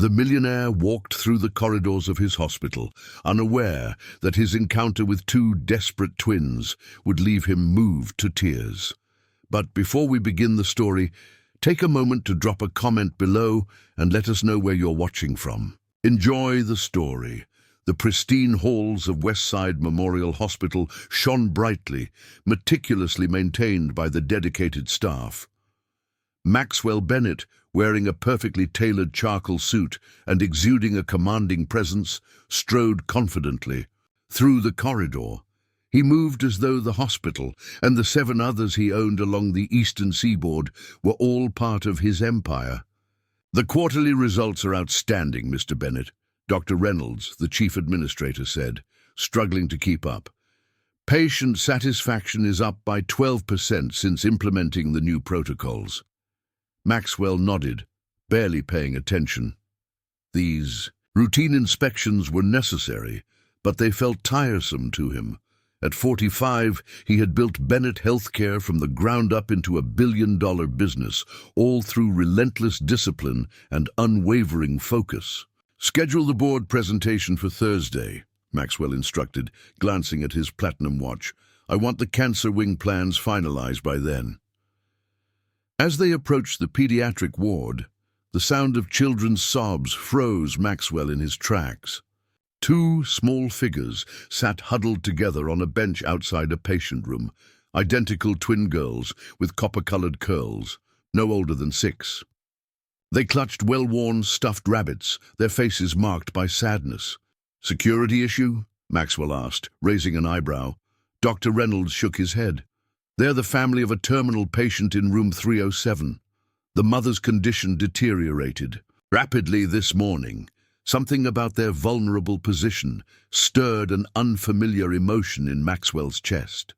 The millionaire walked through the corridors of his hospital, unaware that his encounter with two desperate twins would leave him moved to tears. But before we begin the story, take a moment to drop a comment below and let us know where you're watching from. Enjoy the story. The pristine halls of Westside Memorial Hospital shone brightly, meticulously maintained by the dedicated staff. Maxwell Bennett, wearing a perfectly tailored charcoal suit and exuding a commanding presence, strode confidently through the corridor. He moved as though the hospital and the 7 others he owned along the eastern seaboard were all part of his empire. "The quarterly results are outstanding, Mr. Bennett," Dr. Reynolds, the chief administrator, said, struggling to keep up. "Patient satisfaction is up by 12% since implementing the new protocols." Maxwell nodded, barely paying attention. These routine inspections were necessary, but they felt tiresome to him. At 45, he had built Bennett Healthcare from the ground up into a billion-dollar business, all through relentless discipline and unwavering focus. "Schedule the board presentation for Thursday," Maxwell instructed, glancing at his platinum watch. "I want the cancer wing plans finalized by then." As they approached the pediatric ward, the sound of children's sobs froze Maxwell in his tracks. 2 small figures sat huddled together on a bench outside a patient room, identical twin girls with copper-colored curls, no older than 6. They clutched well-worn stuffed rabbits, their faces marked by sadness. "Security issue?" Maxwell asked, raising an eyebrow. Dr. Reynolds shook his head. "They're the family of a terminal patient in room 307. The mother's condition deteriorated rapidly this morning. Something about their vulnerable position stirred an unfamiliar emotion in Maxwell's chest."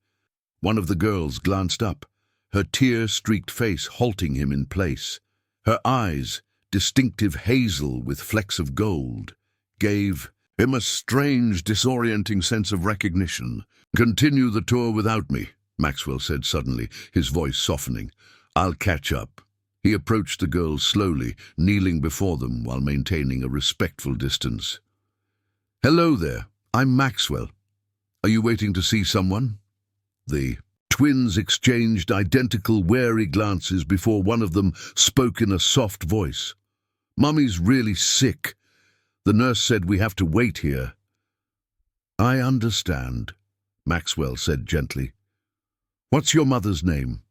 One of the girls glanced up, her tear-streaked face halting him in place. Her eyes, distinctive hazel with flecks of gold, gave him a strange, disorienting sense of recognition. "Continue the tour without me," Maxwell said suddenly, his voice softening. "I'll catch up." He approached the girls slowly, kneeling before them while maintaining a respectful distance. "Hello there, I'm Maxwell. Are you waiting to see someone?" The twins exchanged identical wary glances before one of them spoke in a soft voice. "Mummy's really sick. The nurse said we have to wait here." "I understand," Maxwell said gently. "What's your mother's name?"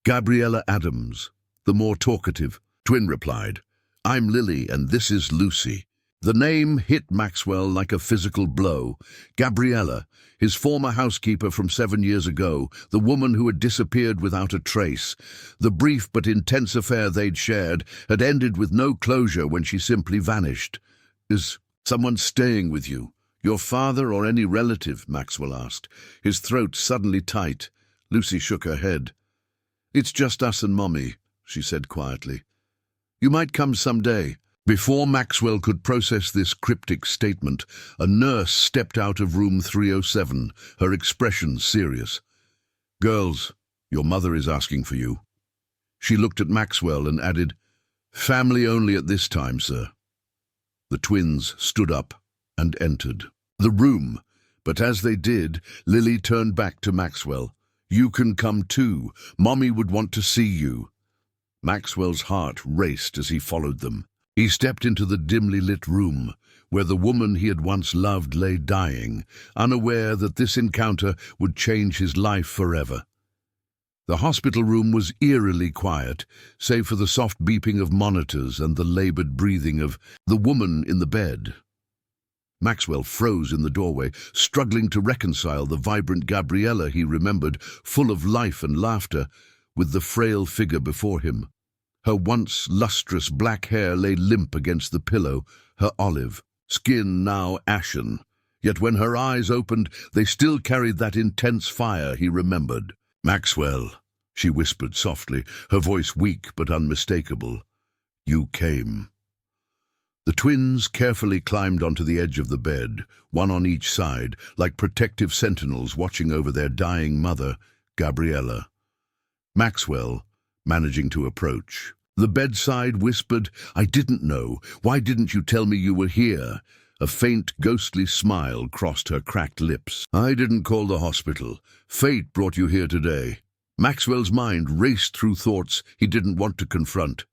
"Gabriella Adams," the more talkative twin replied. "I'm Lily and this is Lucy." The name hit Maxwell like a physical blow. Gabriella, his former housekeeper from 7 years ago, the woman who had disappeared without a trace. The brief but intense affair they'd shared had ended with no closure when she simply vanished. "Is someone staying with you? Your father or any relative?" Maxwell asked, his throat suddenly tight. Lucy shook her head. "It's just us and Mommy," she said quietly. "You might come someday." Before Maxwell could process this cryptic statement, a nurse stepped out of room 307, her expression serious. "Girls, your mother is asking for you." She looked at Maxwell and added, "Family only at this time, sir." The twins stood up and entered the room, but as they did, Lily turned back to Maxwell. "You can come too. Mommy would want to see you." Maxwell's heart raced as he followed them. He stepped into the dimly lit room, where the woman he had once loved lay dying, unaware that this encounter would change his life forever. The hospital room was eerily quiet, save for the soft beeping of monitors and the labored breathing of the woman in the bed. Maxwell froze in the doorway, struggling to reconcile the vibrant Gabriella he remembered, full of life and laughter, with the frail figure before him. Her once lustrous black hair lay limp against the pillow, her olive skin now ashen. Yet when her eyes opened, they still carried that intense fire he remembered. "Maxwell," she whispered softly, her voice weak but unmistakable. "You came." The twins carefully climbed onto the edge of the bed, one on each side, like protective sentinels watching over their dying mother, Gabriella. Maxwell, managing to approach. The bedside whispered, "I didn't know. Why didn't you tell me you were here?" A faint, ghostly smile crossed her cracked lips. "I didn't call the hospital. Fate brought you here today." Maxwell's mind raced through thoughts he didn't want to confront.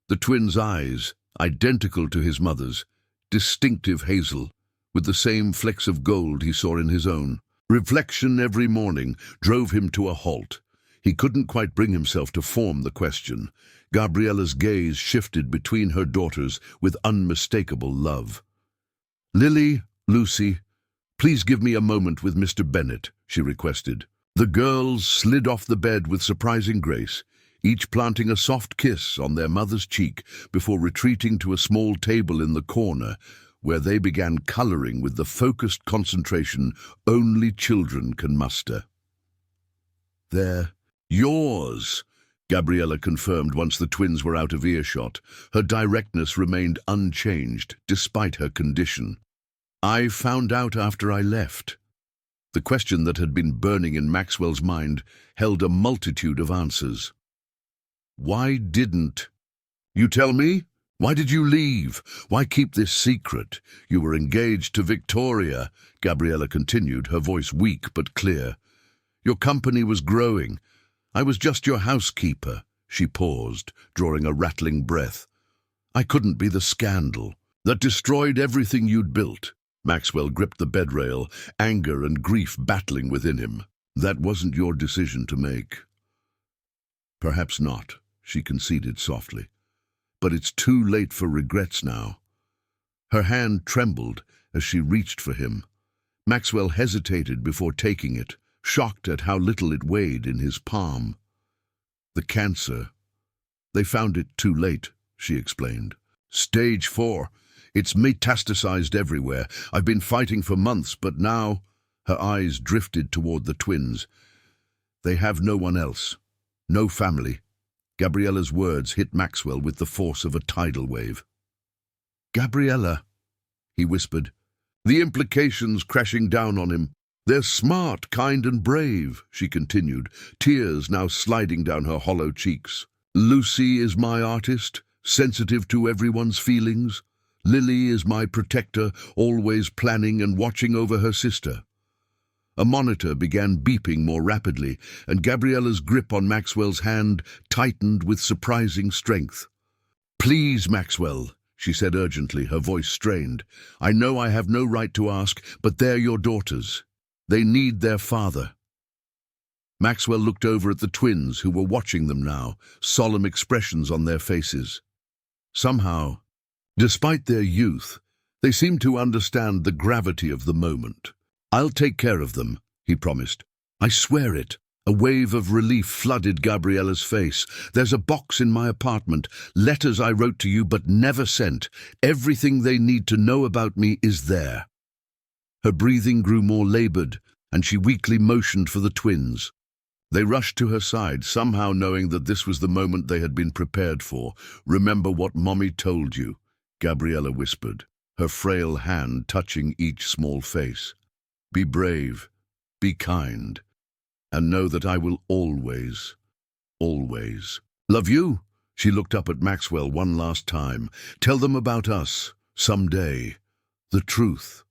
The twins' eyes, identical to his mother's, distinctive hazel, with the same flecks of gold he saw in his own. Reflection every morning drove him to a halt. He couldn't quite bring himself to form the question. Gabriella's gaze shifted between her daughters with unmistakable love. "Lily, Lucy, please give me a moment with Mr. Bennet," she requested. The girls slid off the bed with surprising grace, each planting a soft kiss on their mother's cheek before retreating to a small table in the corner, where they began coloring with the focused concentration only children can muster. "They're yours," Gabriella confirmed once the twins were out of earshot. Her directness remained unchanged, despite her condition. "I found out after I left." The question that had been burning in Maxwell's mind held a multitude of answers. "Why didn't you tell me? Why did you leave? Why keep this secret? You were engaged to Victoria," Gabriella continued, her voice weak but clear. "Your company was growing. I was just your housekeeper." She paused, drawing a rattling breath. "I couldn't be the scandal that destroyed everything you'd built." Maxwell gripped the bedrail, anger and grief battling within him. "That wasn't your decision to make." "Perhaps not," she conceded softly. "But it's too late for regrets now." Her hand trembled as she reached for him. Maxwell hesitated before taking it, shocked at how little it weighed in his palm. "The cancer. They found it too late," she explained. "Stage 4. It's metastasized everywhere. I've been fighting for months, but now—" Her eyes drifted toward the twins. "They have no one else. No family." Gabriella's words hit Maxwell with the force of a tidal wave. "Gabriella," he whispered, the implications crashing down on him. "They're smart, kind and brave," she continued, tears now sliding down her hollow cheeks. "Lucy is my artist, sensitive to everyone's feelings. Lily is my protector, always planning and watching over her sister." A monitor began beeping more rapidly, and Gabriella's grip on Maxwell's hand tightened with surprising strength. "Please, Maxwell," she said urgently, her voice strained. "I know I have no right to ask, but they're your daughters. They need their father." Maxwell looked over at the twins, who were watching them now, solemn expressions on their faces. Somehow, despite their youth, they seemed to understand the gravity of the moment. "I'll take care of them," he promised. "I swear it." A wave of relief flooded Gabriella's face. "There's a box in my apartment, letters I wrote to you but never sent. Everything they need to know about me is there." Her breathing grew more labored, and she weakly motioned for the twins. They rushed to her side, somehow knowing that this was the moment they had been prepared for. "Remember what Mommy told you," Gabriella whispered, her frail hand touching each small face. "Be brave, be kind, and know that I will always, always love you." She looked up at Maxwell one last time. "Tell them about us, someday. The truth."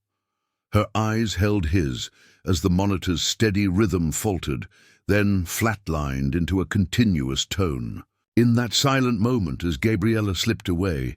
Her eyes held his as the monitor's steady rhythm faltered, then flatlined into a continuous tone. In that silent moment, as Gabriella slipped away,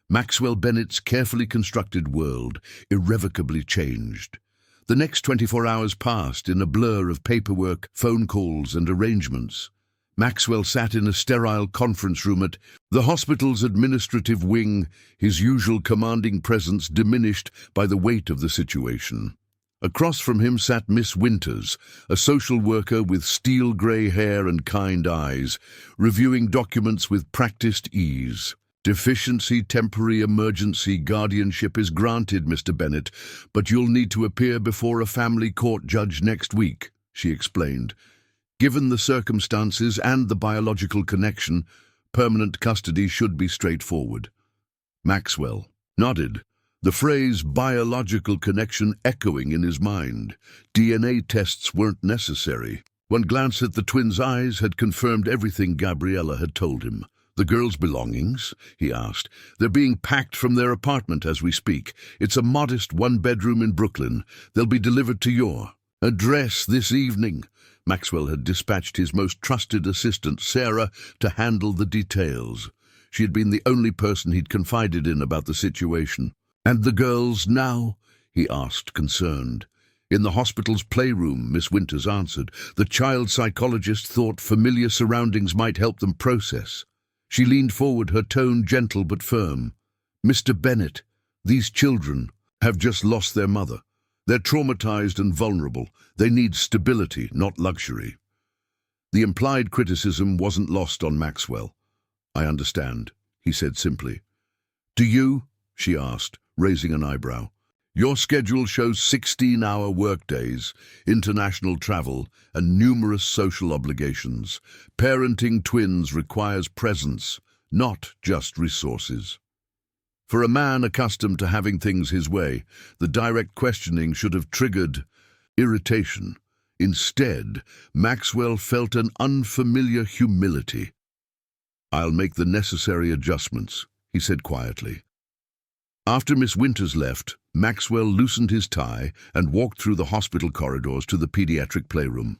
Maxwell Bennett's carefully constructed world irrevocably changed. The next 24 hours passed in a blur of paperwork, phone calls, and arrangements. Maxwell sat in a sterile conference room at the hospital's administrative wing, his usual commanding presence diminished by the weight of the situation. Across from him sat Miss Winters, a social worker with steel-grey hair and kind eyes, reviewing documents with practiced ease. "Deficiency temporary emergency guardianship is granted, Mr. Bennett, but you'll need to appear before a family court judge next week," she explained. "Given the circumstances and the biological connection, permanent custody should be straightforward." Maxwell nodded, the phrase biological connection echoing in his mind. DNA tests weren't necessary. One glance at the twins' eyes had confirmed everything Gabriella had told him. "The girls' belongings?" he asked. "They're being packed from their apartment as we speak. It's a modest one-bedroom in Brooklyn. They'll be delivered to your address this evening." Maxwell had dispatched his most trusted assistant, Sarah, to handle the details. She had been the only person he'd confided in about the situation. "And the girls now?" he asked, concerned. "In the hospital's playroom," Miss Winters answered. "The child psychologist thought familiar surroundings might help them process." She leaned forward, her tone gentle but firm. "Mr. Bennett, these children have just lost their mother. They're traumatized and vulnerable. They need stability, not luxury." The implied criticism wasn't lost on Maxwell. "I understand," he said simply. "Do you?" she asked, raising an eyebrow. "Your schedule shows 16-hour workdays, international travel, and numerous social obligations. Parenting twins requires presence, not just resources." For a man accustomed to having things his way, the direct questioning should have triggered irritation. Instead, Maxwell felt an unfamiliar humility. "I'll make the necessary adjustments," he said quietly. After Miss Winters left, Maxwell loosened his tie and walked through the hospital corridors to the pediatric playroom.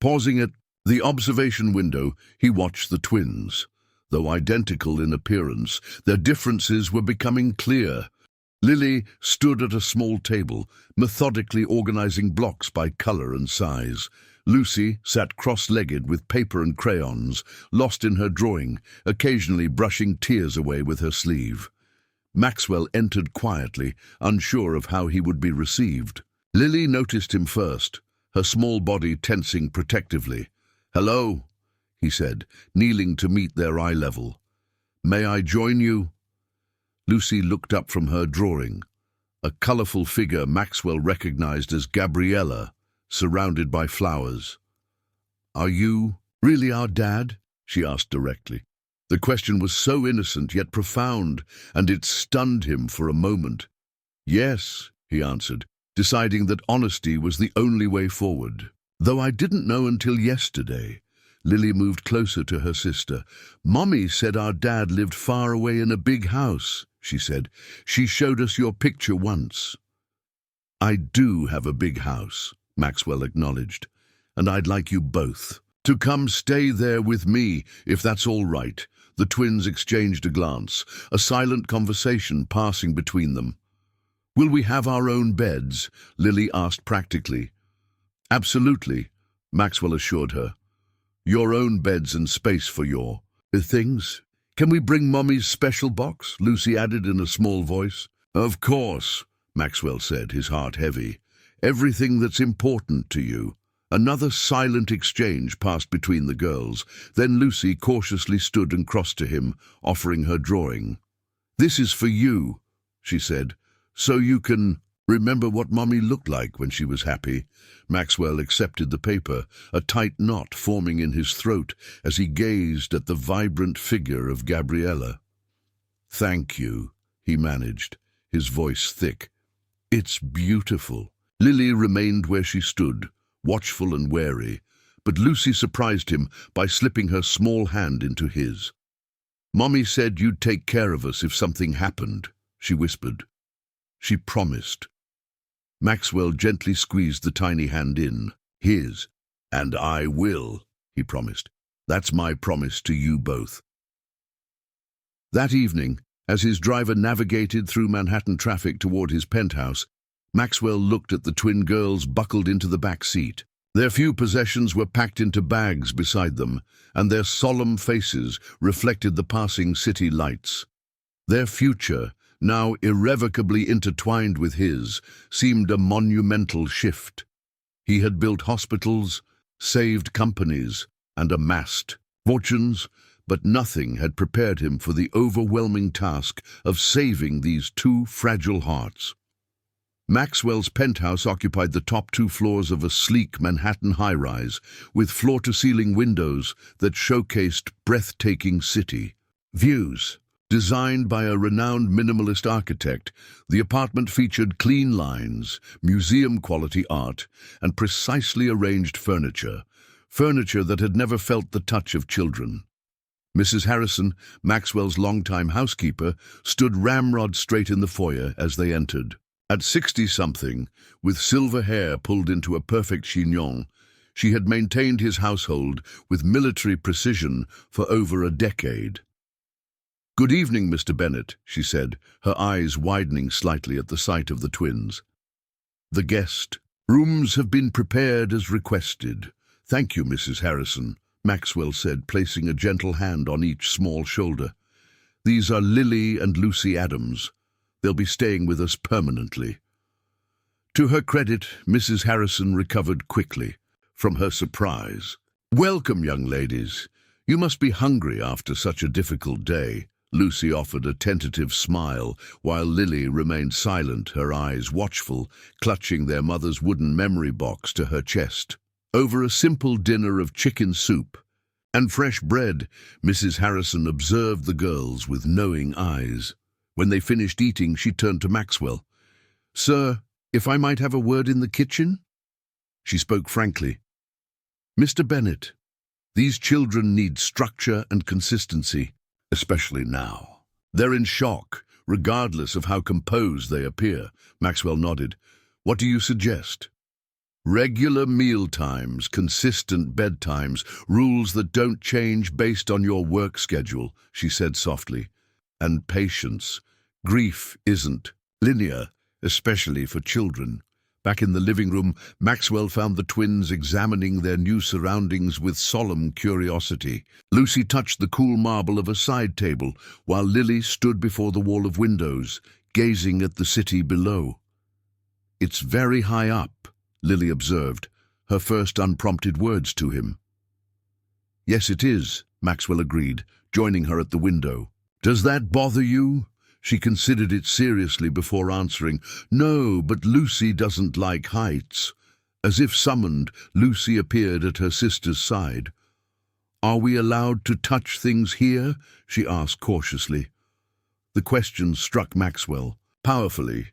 Pausing at the observation window, he watched the twins. Though identical in appearance, their differences were becoming clear. Lily stood at a small table, methodically organizing blocks by color and size. Lucy sat cross-legged with paper and crayons, lost in her drawing, occasionally brushing tears away with her sleeve. Maxwell entered quietly, unsure of how he would be received. Lily noticed him first, her small body tensing protectively. "Hello," he said, kneeling to meet their eye level. "May I join you?" Lucy looked up from her drawing. A colorful figure Maxwell recognized as Gabriella, surrounded by flowers. "Are you really our dad?" she asked directly. The question was so innocent yet profound, and it stunned him for a moment. "Yes," he answered, deciding that honesty was the only way forward. "Though I didn't know until yesterday." Lily moved closer to her sister. "Mommy said our dad lived far away in a big house," she said. "She showed us your picture once." "I do have a big house," Maxwell acknowledged, "and I'd like you both to come stay there with me, if that's all right." The twins exchanged a glance, a silent conversation passing between them. "Will we have our own beds?" Lily asked practically. "Absolutely," Maxwell assured her. "Your own beds and space for your things." "Can we bring Mommy's special box?" Lucy added in a small voice. "Of course," Maxwell said, his heart heavy. "Everything that's important to you." Another silent exchange passed between the girls. Then Lucy cautiously stood and crossed to him, offering her drawing. "This is for you," she said, "so you can remember what Mommy looked like when she was happy." Maxwell accepted the paper, a tight knot forming in his throat as he gazed at the vibrant figure of Gabriella. "Thank you," he managed, his voice thick. "It's beautiful." Lily remained where she stood, watchful and wary, but Lucy surprised him by slipping her small hand into his. "Mommy said you'd take care of us if something happened," she whispered. "She promised." Maxwell gently squeezed the tiny hand in his. "And I will," he promised. "That's my promise to you both." That evening, as his driver navigated through Manhattan traffic toward his penthouse, Maxwell looked at the twin girls buckled into the back seat. Their few possessions were packed into bags beside them, and their solemn faces reflected the passing city lights. Their future, now irrevocably intertwined with his, seemed a monumental shift. He had built hospitals, saved companies, and amassed fortunes, but nothing had prepared him for the overwhelming task of saving these two fragile hearts. Maxwell's penthouse occupied the top 2 floors of a sleek Manhattan high-rise, with floor-to-ceiling windows that showcased breathtaking city views. Designed by a renowned minimalist architect, the apartment featured clean lines, museum-quality art, and precisely arranged furniture that had never felt the touch of children. Mrs. Harrison, Maxwell's longtime housekeeper, stood ramrod straight in the foyer as they entered. At 60-something, with silver hair pulled into a perfect chignon, she had maintained his household with military precision for over a decade. "Good evening, Mr. Bennet," she said, her eyes widening slightly at the sight of the twins. The guest. "Rooms have been prepared as requested. Thank you, Mrs. Harrison," Maxwell said, placing a gentle hand on each small shoulder. "These are Lily and Lucy Adams. They'll be staying with us permanently." To her credit, Mrs. Harrison recovered quickly from her surprise. "Welcome, young ladies. You must be hungry after such a difficult day." Lucy offered a tentative smile, while Lily remained silent, her eyes watchful, clutching their mother's wooden memory box to her chest. Over a simple dinner of chicken soup and fresh bread, Mrs. Harrison observed the girls with knowing eyes. When they finished eating, she turned to Maxwell. "Sir, if I might have a word in the kitchen?" She spoke frankly. "Mr. Bennet, these children need structure and consistency, especially now. They're in shock, regardless of how composed they appear." Maxwell nodded. "What do you suggest?" "Regular meal times, consistent bedtimes, rules that don't change based on your work schedule," she said softly. "And patience. Grief isn't linear, especially for children." Back in the living room, Maxwell found the twins examining their new surroundings with solemn curiosity. Lucy touched the cool marble of a side table, while Lily stood before the wall of windows, gazing at the city below. "It's very high up," Lily observed, her first unprompted words to him. "Yes, it is," Maxwell agreed, joining her at the window. "Does that bother you?" She considered it seriously before answering. "No, but Lucy doesn't like heights." As if summoned, Lucy appeared at her sister's side. "Are we allowed to touch things here?" she asked cautiously. The question struck Maxwell powerfully.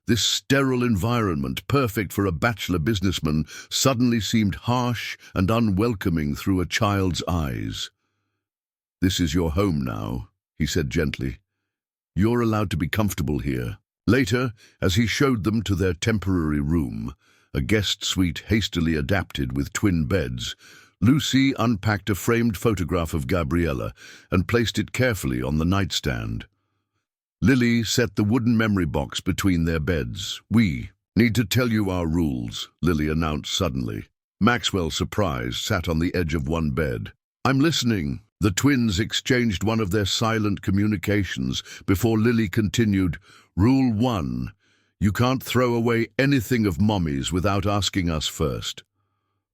This sterile environment, perfect for a bachelor businessman, suddenly seemed harsh and unwelcoming through a child's eyes. "This is your home now," he said gently. "You're allowed to be comfortable here." Later, as he showed them to their temporary room, a guest suite hastily adapted with twin beds, Lucy unpacked a framed photograph of Gabriella and placed it carefully on the nightstand. Lily set the wooden memory box between their beds. "We need to tell you our rules," Lily announced suddenly. Maxwell, surprised, sat on the edge of one bed. "I'm listening." The twins exchanged one of their silent communications before Lily continued. "Rule 1. You can't throw away anything of Mommy's without asking us first."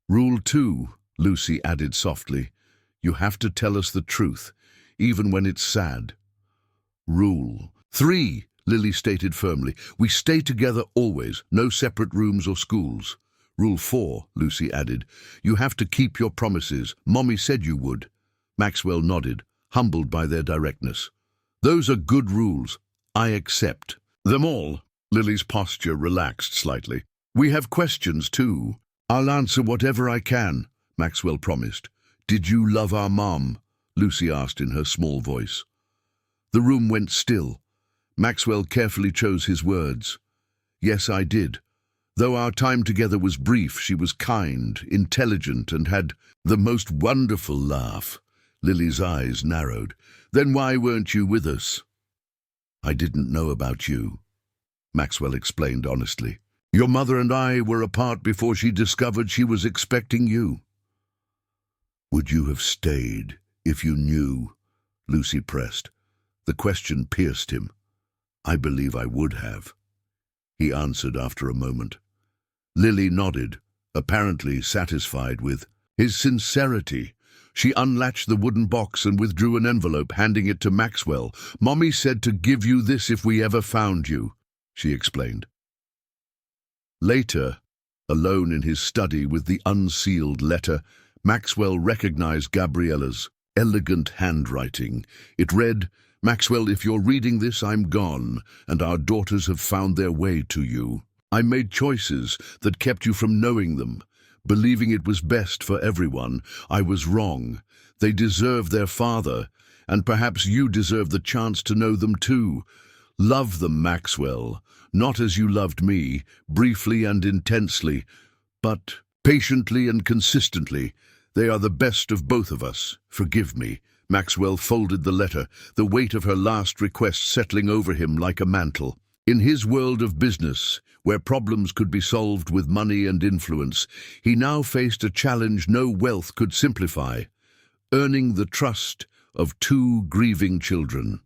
"Rule 2, Lucy added softly. "You have to tell us the truth, even when it's sad." "Rule 3, Lily stated firmly. "We stay together always, no separate rooms or schools." "Rule 4, Lucy added. "You have to keep your promises. Mommy said you would." Maxwell nodded, humbled by their directness. "Those are good rules. I accept them all." Lily's posture relaxed slightly. "We have questions, too." "I'll answer whatever I can," Maxwell promised. "Did you love our mom?" Lucy asked in her small voice. The room went still. Maxwell carefully chose his words. "Yes, I did. Though our time together was brief, she was kind, intelligent, and had the most wonderful laugh." Lily's eyes narrowed. "Then why weren't you with us?" "I didn't know about you," Maxwell explained honestly. "Your mother and I were apart before she discovered she was expecting you." "Would you have stayed if you knew?" Lucy pressed. The question pierced him. "I believe I would have," he answered after a moment. Lily nodded, apparently satisfied with his sincerity. She unlatched the wooden box and withdrew an envelope, handing it to Maxwell. "Mommy said to give you this if we ever found you," she explained. Later, alone in his study with the unsealed letter, Maxwell recognized Gabriella's elegant handwriting. It read, "Maxwell, if you're reading this, I'm gone, and our daughters have found their way to you. I made choices that kept you from knowing them. Believing it was best for everyone, I was wrong. They deserve their father, and perhaps you deserve the chance to know them too. Love them, Maxwell, not as you loved me, briefly and intensely, but patiently and consistently. They are the best of both of us. Forgive me." Maxwell folded the letter, the weight of her last request settling over him like a mantle. In his world of business, where problems could be solved with money and influence, he now faced a challenge no wealth could simplify: earning the trust of two grieving children.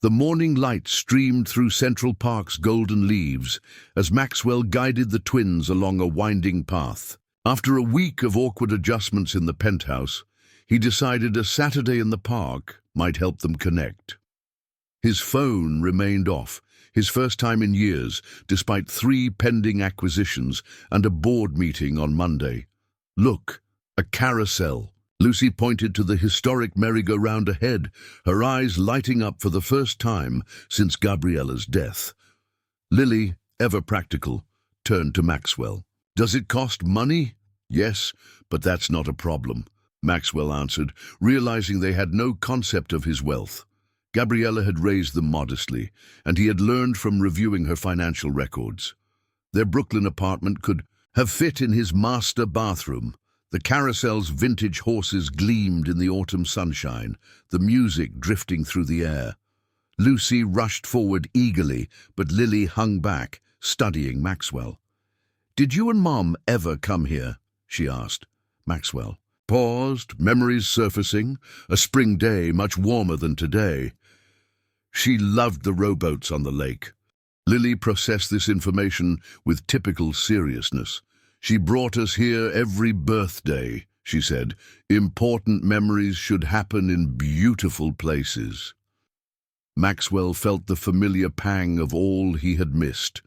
The morning light streamed through Central Park's golden leaves as Maxwell guided the twins along a winding path. After a week of awkward adjustments in the penthouse, he decided a Saturday in the park might help them connect. His phone remained off, his first time in years, despite 3 pending acquisitions and a board meeting on Monday. "Look, a carousel." Lucy pointed to the historic merry-go-round ahead, her eyes lighting up for the first time since Gabriella's death. Lily, ever practical, turned to Maxwell. "Does it cost money?" "Yes, but that's not a problem," Maxwell answered, realizing they had no concept of his wealth. Gabriella had raised them modestly, and he had learned from reviewing her financial records. Their Brooklyn apartment could have fit in his master bathroom. The carousel's vintage horses gleamed in the autumn sunshine, the music drifting through the air. Lucy rushed forward eagerly, but Lily hung back, studying Maxwell. "Did you and Mom ever come here?" she asked. Maxwell paused, memories surfacing, a spring day much warmer than today. She loved the rowboats on the lake. Lily processed this information with typical seriousness. "She brought us here every birthday," she said. "Important memories should happen in beautiful places." Maxwell felt the familiar pang of all he had missed.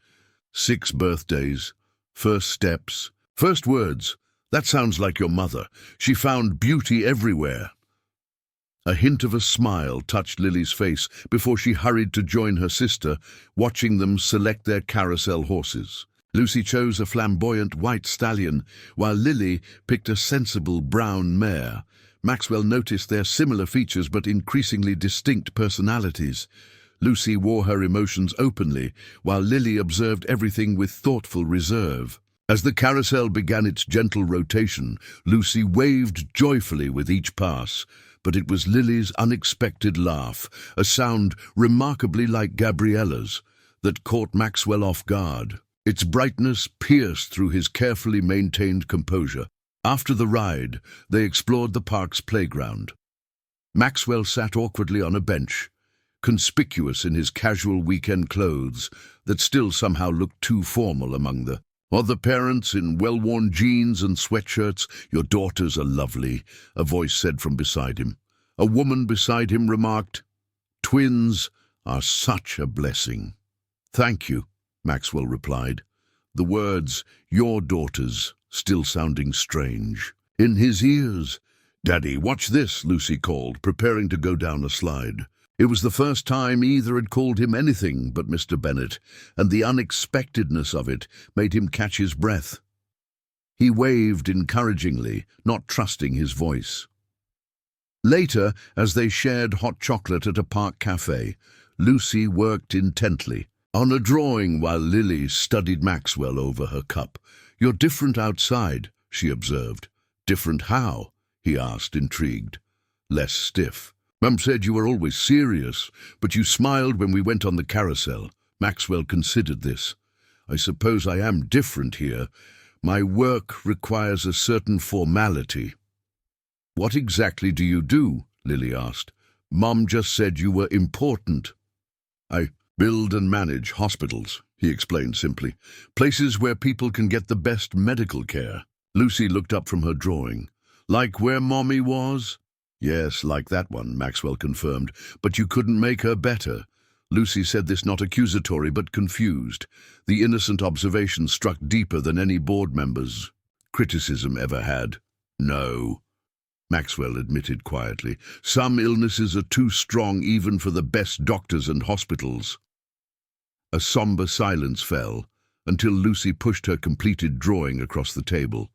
6 birthdays, first steps, first words. "That sounds like your mother. She found beauty everywhere." A hint of a smile touched Lily's face before she hurried to join her sister, watching them select their carousel horses. Lucy chose a flamboyant white stallion, while Lily picked a sensible brown mare. Maxwell noticed their similar features but increasingly distinct personalities. Lucy wore her emotions openly, while Lily observed everything with thoughtful reserve. As the carousel began its gentle rotation, Lucy waved joyfully with each pass, but it was Lily's unexpected laugh, a sound remarkably like Gabriella's, that caught Maxwell off guard. Its brightness pierced through his carefully maintained composure. After the ride, they explored the park's playground. Maxwell sat awkwardly on a bench, conspicuous in his casual weekend clothes that still somehow looked too formal among the other parents in well-worn jeans and sweatshirts. "Your daughters are lovely," a voice said from beside him. A woman beside him remarked, "Twins are such a blessing." "Thank you," Maxwell replied, the words, "your daughters," still sounding strange in his ears. "Daddy, watch this," Lucy called, preparing to go down a slide. It was the first time either had called him anything but Mr. Bennet, and the unexpectedness of it made him catch his breath. He waved encouragingly, not trusting his voice. Later, as they shared hot chocolate at a park cafe, Lucy worked intently on a drawing while Lily studied Maxwell over her cup. "You're different outside," she observed. "Different how?" he asked, intrigued. "Less stiff. Mum said you were always serious, but you smiled when we went on the carousel." Maxwell considered this. "I suppose I am different here. My work requires a certain formality." "What exactly do you do?" Lily asked. "Mum just said you were important." "I build and manage hospitals," he explained simply. "Places where people can get the best medical care." Lucy looked up from her drawing. "Like where Mommy was?" "Yes, like that one," Maxwell confirmed, "but you couldn't make her better." Lucy said this not accusatory but confused. The innocent observation struck deeper than any board member's criticism ever had. "No," Maxwell admitted quietly. "Some illnesses are too strong even for the best doctors and hospitals." A somber silence fell, until Lucy pushed her completed drawing across the table.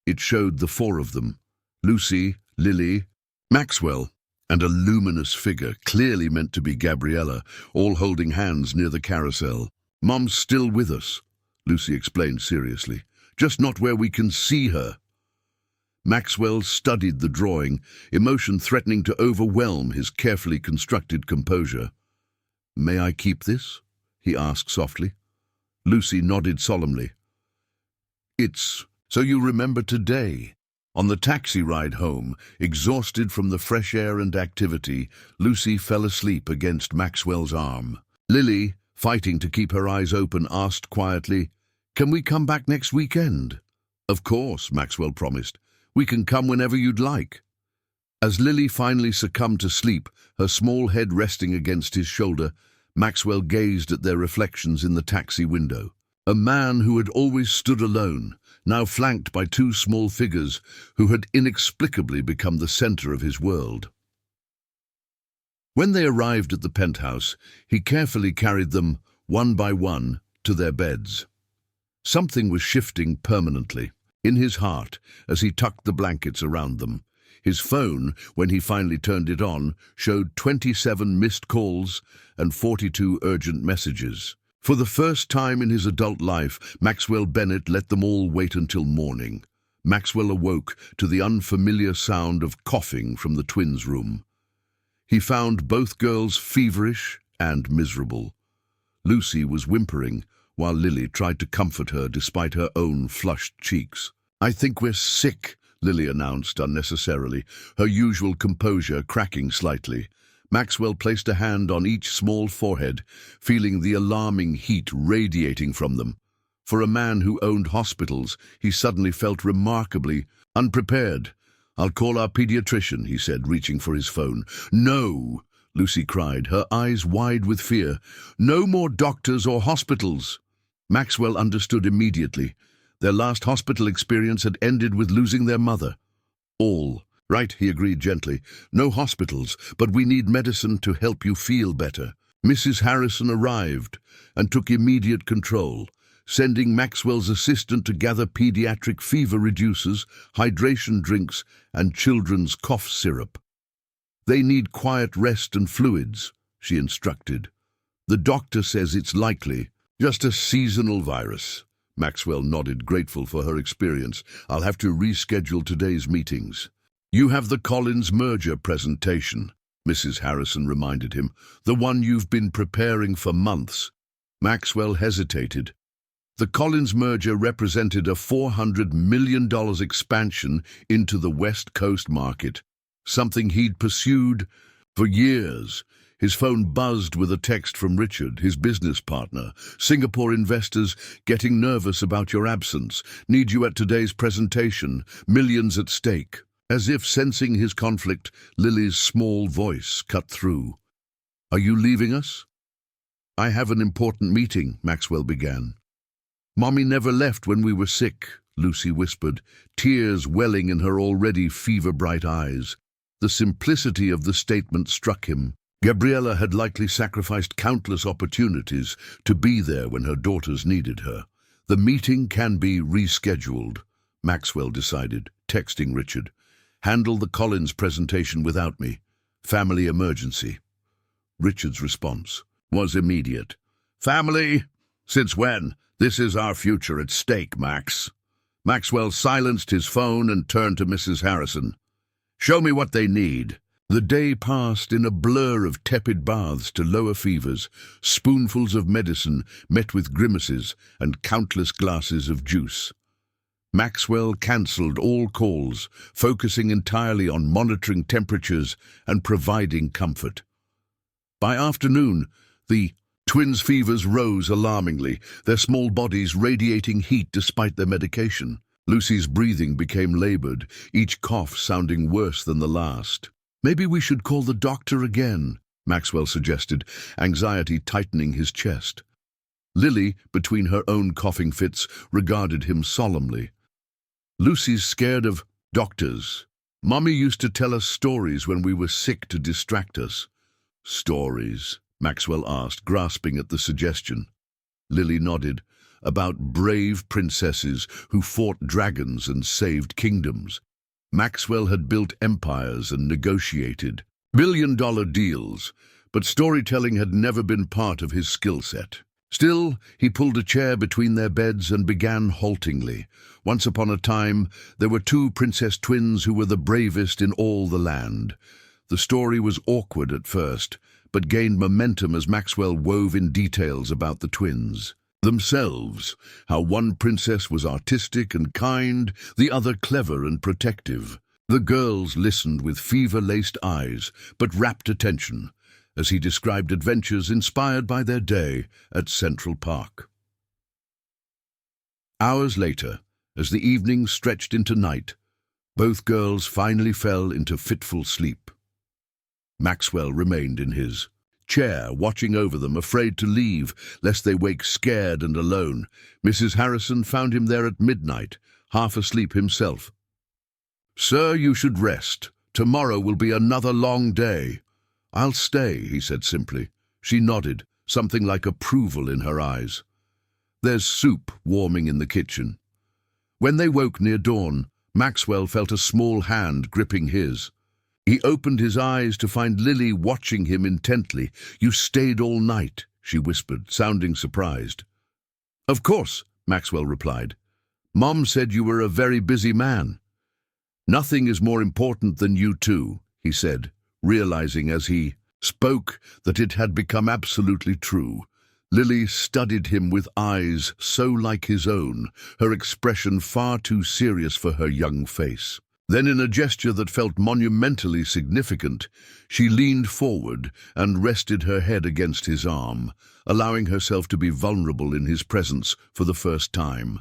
It showed the 4 of them, Lucy, Lily, Maxwell, and a luminous figure, clearly meant to be Gabriella, all holding hands near the carousel. "Mom's still with us," Lucy explained seriously. "Just not where we can see her." Maxwell studied the drawing, emotion threatening to overwhelm his carefully constructed composure. "May I keep this?" he asked softly. Lucy nodded solemnly. "It's so you remember today." On the taxi ride home, exhausted from the fresh air and activity, Lucy fell asleep against Maxwell's arm. Lily, fighting to keep her eyes open, asked quietly, "Can we come back next weekend?" "Of course," Maxwell promised. "We can come whenever you'd like." As Lily finally succumbed to sleep, her small head resting against his shoulder, Maxwell gazed at their reflections in the taxi window. A man who had always stood alone, now flanked by two small figures who had inexplicably become the center of his world. When they arrived at the penthouse, he carefully carried them, one by one, to their beds. Something was shifting permanently in his heart as he tucked the blankets around them. His phone, when he finally turned it on, showed 27 missed calls and 42 urgent messages. For the first time in his adult life, Maxwell Bennett let them all wait until morning. Maxwell awoke to the unfamiliar sound of coughing from the twins' room. He found both girls feverish and miserable. Lucy was whimpering, while Lily tried to comfort her despite her own flushed cheeks. "I think we're sick," Lily announced unnecessarily, her usual composure cracking slightly. Maxwell placed a hand on each small forehead, feeling the alarming heat radiating from them. For a man who owned hospitals, he suddenly felt remarkably unprepared. "I'll call our pediatrician," he said, reaching for his phone. "No!" Lucy cried, her eyes wide with fear. "No more doctors or hospitals." Maxwell understood immediately. Their last hospital experience had ended with losing their mother. "All right," he agreed gently. "No hospitals, but we need medicine to help you feel better." Mrs. Harrison arrived and took immediate control, sending Maxwell's assistant to gather pediatric fever reducers, hydration drinks, and children's cough syrup. "They need quiet rest and fluids," she instructed. "The doctor says it's likely just a seasonal virus." Maxwell nodded, grateful for her experience. "I'll have to reschedule today's meetings." "You have the Collins merger presentation," Mrs. Harrison reminded him. "The one you've been preparing for months." Maxwell hesitated. The Collins merger represented a $400 million expansion into the West Coast market, something he'd pursued for years. His phone buzzed with a text from Richard, his business partner. "Singapore investors getting nervous about your absence. Need you at today's presentation. Millions at stake." As if sensing his conflict, Lily's small voice cut through. "Are you leaving us?" "I have an important meeting," Maxwell began. "Mommy never left when we were sick," Lucy whispered, tears welling in her already fever-bright eyes. The simplicity of the statement struck him. Gabriella had likely sacrificed countless opportunities to be there when her daughters needed her. "The meeting can be rescheduled," Maxwell decided, texting Richard. "Handle the Collins presentation without me. Family emergency." Richard's response was immediate. "Family? Since when? This is our future at stake, Max." Maxwell silenced his phone and turned to Mrs. Harrison. "Show me what they need." The day passed in a blur of tepid baths to lower fevers, spoonfuls of medicine met with grimaces, and countless glasses of juice. Maxwell cancelled all calls, focusing entirely on monitoring temperatures and providing comfort. By afternoon, the twins' fevers rose alarmingly, their small bodies radiating heat despite their medication. Lucy's breathing became labored, each cough sounding worse than the last. "Maybe we should call the doctor again," Maxwell suggested, anxiety tightening his chest. Lily, between her own coughing fits, regarded him solemnly. "Lucy's scared of doctors. Mommy used to tell us stories when we were sick to distract us." "Stories?" Maxwell asked, grasping at the suggestion. Lily nodded. "About brave princesses who fought dragons and saved kingdoms." Maxwell had built empires and negotiated billion-dollar deals, but storytelling had never been part of his skill set. Still, he pulled a chair between their beds and began haltingly. Once upon a time, there were two princess twins who were the bravest in all the land. The story was awkward at first, but gained momentum as Maxwell wove in details about the twins themselves, how one princess was artistic and kind, the other clever and protective. The girls listened with fever-laced eyes, but rapt attention, as he described adventures inspired by their day at Central Park. Hours later, as the evening stretched into night, both girls finally fell into fitful sleep. Maxwell remained in his chair, watching over them, afraid to leave, lest they wake scared and alone. Mrs. Harrison found him there at midnight, half asleep himself. "Sir, you should rest. Tomorrow will be another long day." "I'll stay," he said simply. She nodded, something like approval in her eyes. "There's soup warming in the kitchen." When they woke near dawn, Maxwell felt a small hand gripping his. He opened his eyes to find Lily watching him intently. "You stayed all night," she whispered, sounding surprised. "Of course," Maxwell replied. "Mom said you were a very busy man." "Nothing is more important than you two," he said, realizing as he spoke that it had become absolutely true. Lily studied him with eyes so like his own, her expression far too serious for her young face. Then, in a gesture that felt monumentally significant, she leaned forward and rested her head against his arm, allowing herself to be vulnerable in his presence for the first time.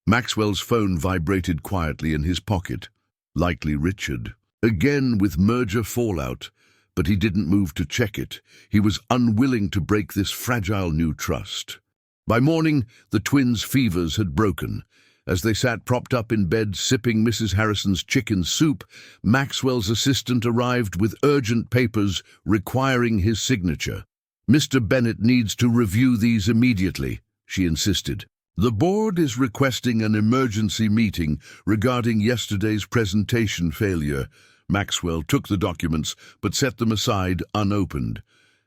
Maxwell's phone vibrated quietly in his pocket, likely Richard. Again with merger fallout, but he didn't move to check it. He was unwilling to break this fragile new trust. By morning, the twins' fevers had broken. As they sat propped up in bed sipping Mrs. Harrison's chicken soup, Maxwell's assistant arrived with urgent papers requiring his signature. "Mr. Bennett needs to review these immediately," she insisted. "The board is requesting an emergency meeting regarding yesterday's presentation failure." Maxwell took the documents, but set them aside unopened.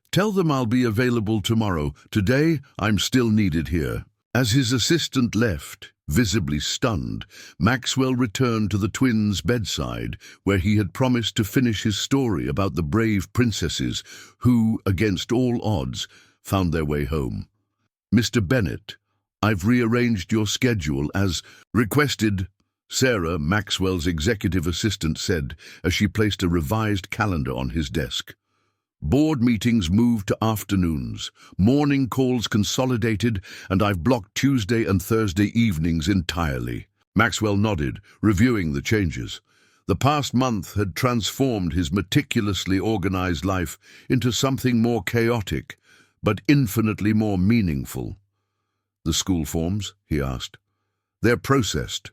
"Tell them I'll be available tomorrow. Today, I'm still needed here." As his assistant left, visibly stunned, Maxwell returned to the twins' bedside, where he had promised to finish his story about the brave princesses who, against all odds, found their way home. "Mr. Bennett, I've rearranged your schedule as requested," Sarah, Maxwell's executive assistant, said as she placed a revised calendar on his desk. "Board meetings moved to afternoons, morning calls consolidated, and I've blocked Tuesday and Thursday evenings entirely." Maxwell nodded, reviewing the changes. The past month had transformed his meticulously organized life into something more chaotic, but infinitely more meaningful. "The school forms?" he asked. "They're processed.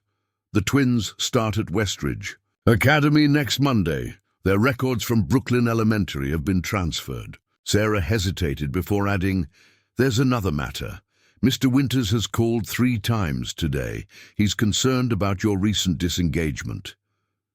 The twins start at Westridge Academy next Monday. Their records from Brooklyn Elementary have been transferred." Sarah hesitated before adding, "There's another matter. Mr. Winters has called 3 times today. He's concerned about your recent disengagement."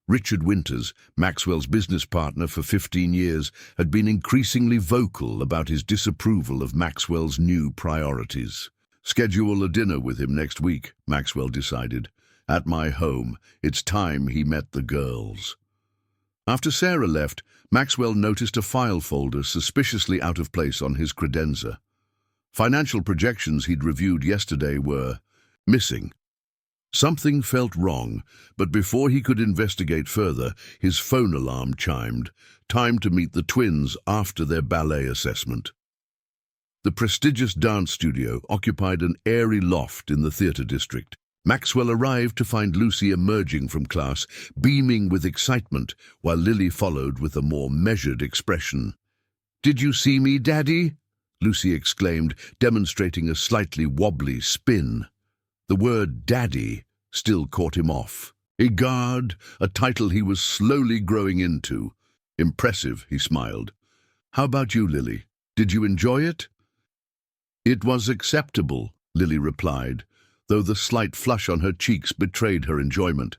Richard Winters, Maxwell's business partner for 15 years, had been increasingly vocal about his disapproval of Maxwell's new priorities. "Schedule a dinner with him next week," Maxwell decided. "At my home. It's time he met the girls." After Sarah left, Maxwell noticed a file folder suspiciously out of place on his credenza. Financial projections he'd reviewed yesterday were missing. Something felt wrong, but before he could investigate further, his phone alarm chimed. Time to meet the twins after their ballet assessment. The prestigious dance studio occupied an airy loft in the theatre district. Maxwell arrived to find Lucy emerging from class, beaming with excitement, while Lily followed with a more measured expression. "Did you see me, Daddy?" Lucy exclaimed, demonstrating a slightly wobbly spin. The word Daddy still caught him off. A guard, a title he was slowly growing into. Impressive, he smiled. "How about you, Lily? Did you enjoy it?" "It was acceptable," Lily replied, though the slight flush on her cheeks betrayed her enjoyment.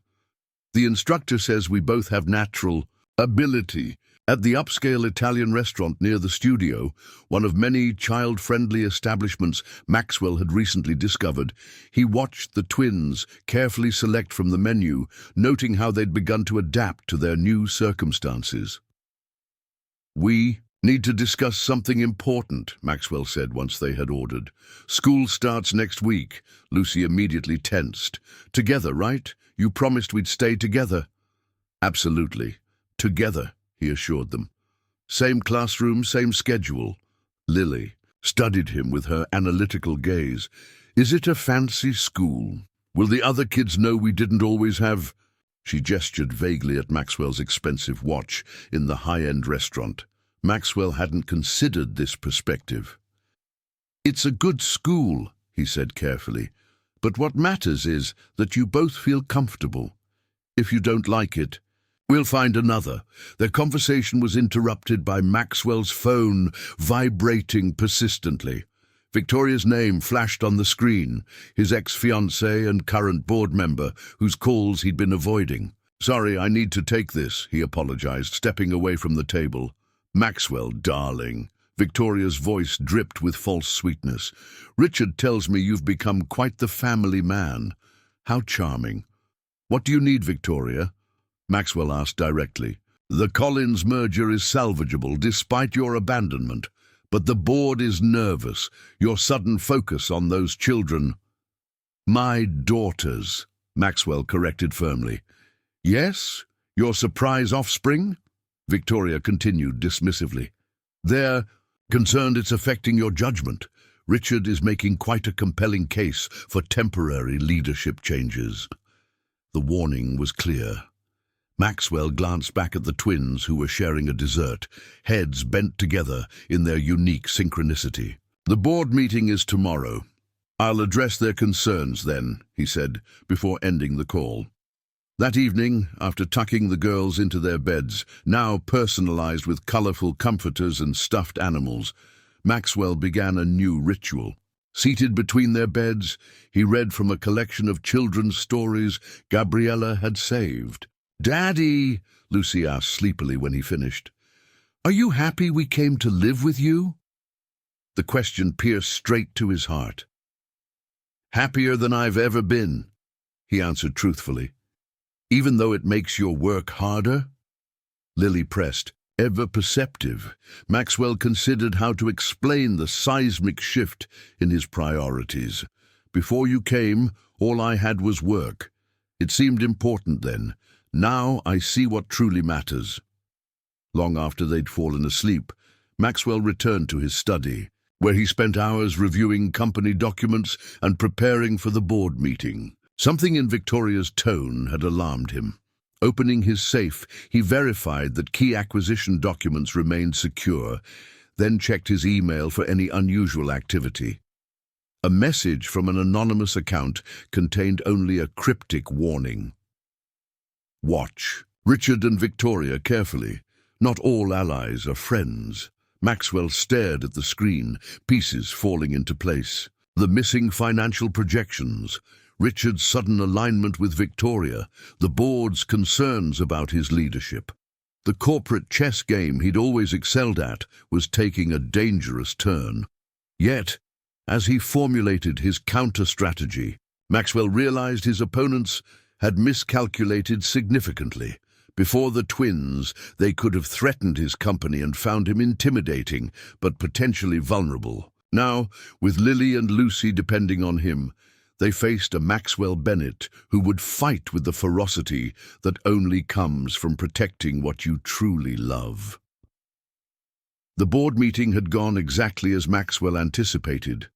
The instructor says we both have natural ability. At the upscale Italian restaurant near the studio, one of many child-friendly establishments Maxwell had recently discovered, he watched the twins carefully select from the menu, noting how they'd begun to adapt to their new circumstances. "We need to discuss something important," Maxwell said once they had ordered. "School starts next week." Lucy immediately tensed. "Together, right? You promised we'd stay together." "Absolutely. Together," he assured them. "Same classroom, same schedule." Lily studied him with her analytical gaze. "Is it a fancy school? Will the other kids know we didn't always have—" She gestured vaguely at Maxwell's expensive watch in the high-end restaurant. Maxwell hadn't considered this perspective. "It's a good school," he said carefully, "but what matters is that you both feel comfortable. If you don't like it, we'll find another." Their conversation was interrupted by Maxwell's phone vibrating persistently. Victoria's name flashed on the screen, his ex-fiancée and current board member, whose calls he'd been avoiding. "Sorry, I need to take this," he apologized, stepping away from the table. "Maxwell, darling." Victoria's voice dripped with false sweetness. "Richard tells me you've become quite the family man." "How charming." "What do you need, Victoria?" Maxwell asked directly. "The Collins merger is salvageable despite your abandonment, but the board is nervous. Your sudden focus on those children—" "My daughters," Maxwell corrected firmly. "Yes? Your surprise offspring?" Victoria continued dismissively. "They're concerned it's affecting your judgment. Richard is making quite a compelling case for temporary leadership changes." The warning was clear. Maxwell glanced back at the twins who were sharing a dessert, heads bent together in their unique synchronicity. "The board meeting is tomorrow. I'll address their concerns then," he said, before ending the call. That evening, after tucking the girls into their beds, now personalized with colorful comforters and stuffed animals, Maxwell began a new ritual. Seated between their beds, he read from a collection of children's stories Gabriella had saved. "Daddy," Lucy asked sleepily when he finished, "are you happy we came to live with you?" The question pierced straight to his heart. "Happier than I've ever been," he answered truthfully. "Even though it makes your work harder?" Lily pressed, ever perceptive. Maxwell considered how to explain the seismic shift in his priorities. "Before you came, all I had was work. It seemed important then. Now I see what truly matters." Long after they'd fallen asleep, Maxwell returned to his study, where he spent hours reviewing company documents and preparing for the board meeting. Something in Victoria's tone had alarmed him. Opening his safe, he verified that key acquisition documents remained secure, then checked his email for any unusual activity. A message from an anonymous account contained only a cryptic warning. "Watch Richard and Victoria carefully. Not all allies are friends." Maxwell stared at the screen, pieces falling into place. The missing financial projections, Richard's sudden alignment with Victoria, the board's concerns about his leadership. The corporate chess game he'd always excelled at was taking a dangerous turn. Yet, as he formulated his counter-strategy, Maxwell realized his opponents had miscalculated significantly. Before the twins, they could have threatened his company and found him intimidating, but potentially vulnerable. Now, with Lily and Lucy depending on him, they faced a Maxwell Bennett who would fight with the ferocity that only comes from protecting what you truly love. The board meeting had gone exactly as Maxwell anticipated.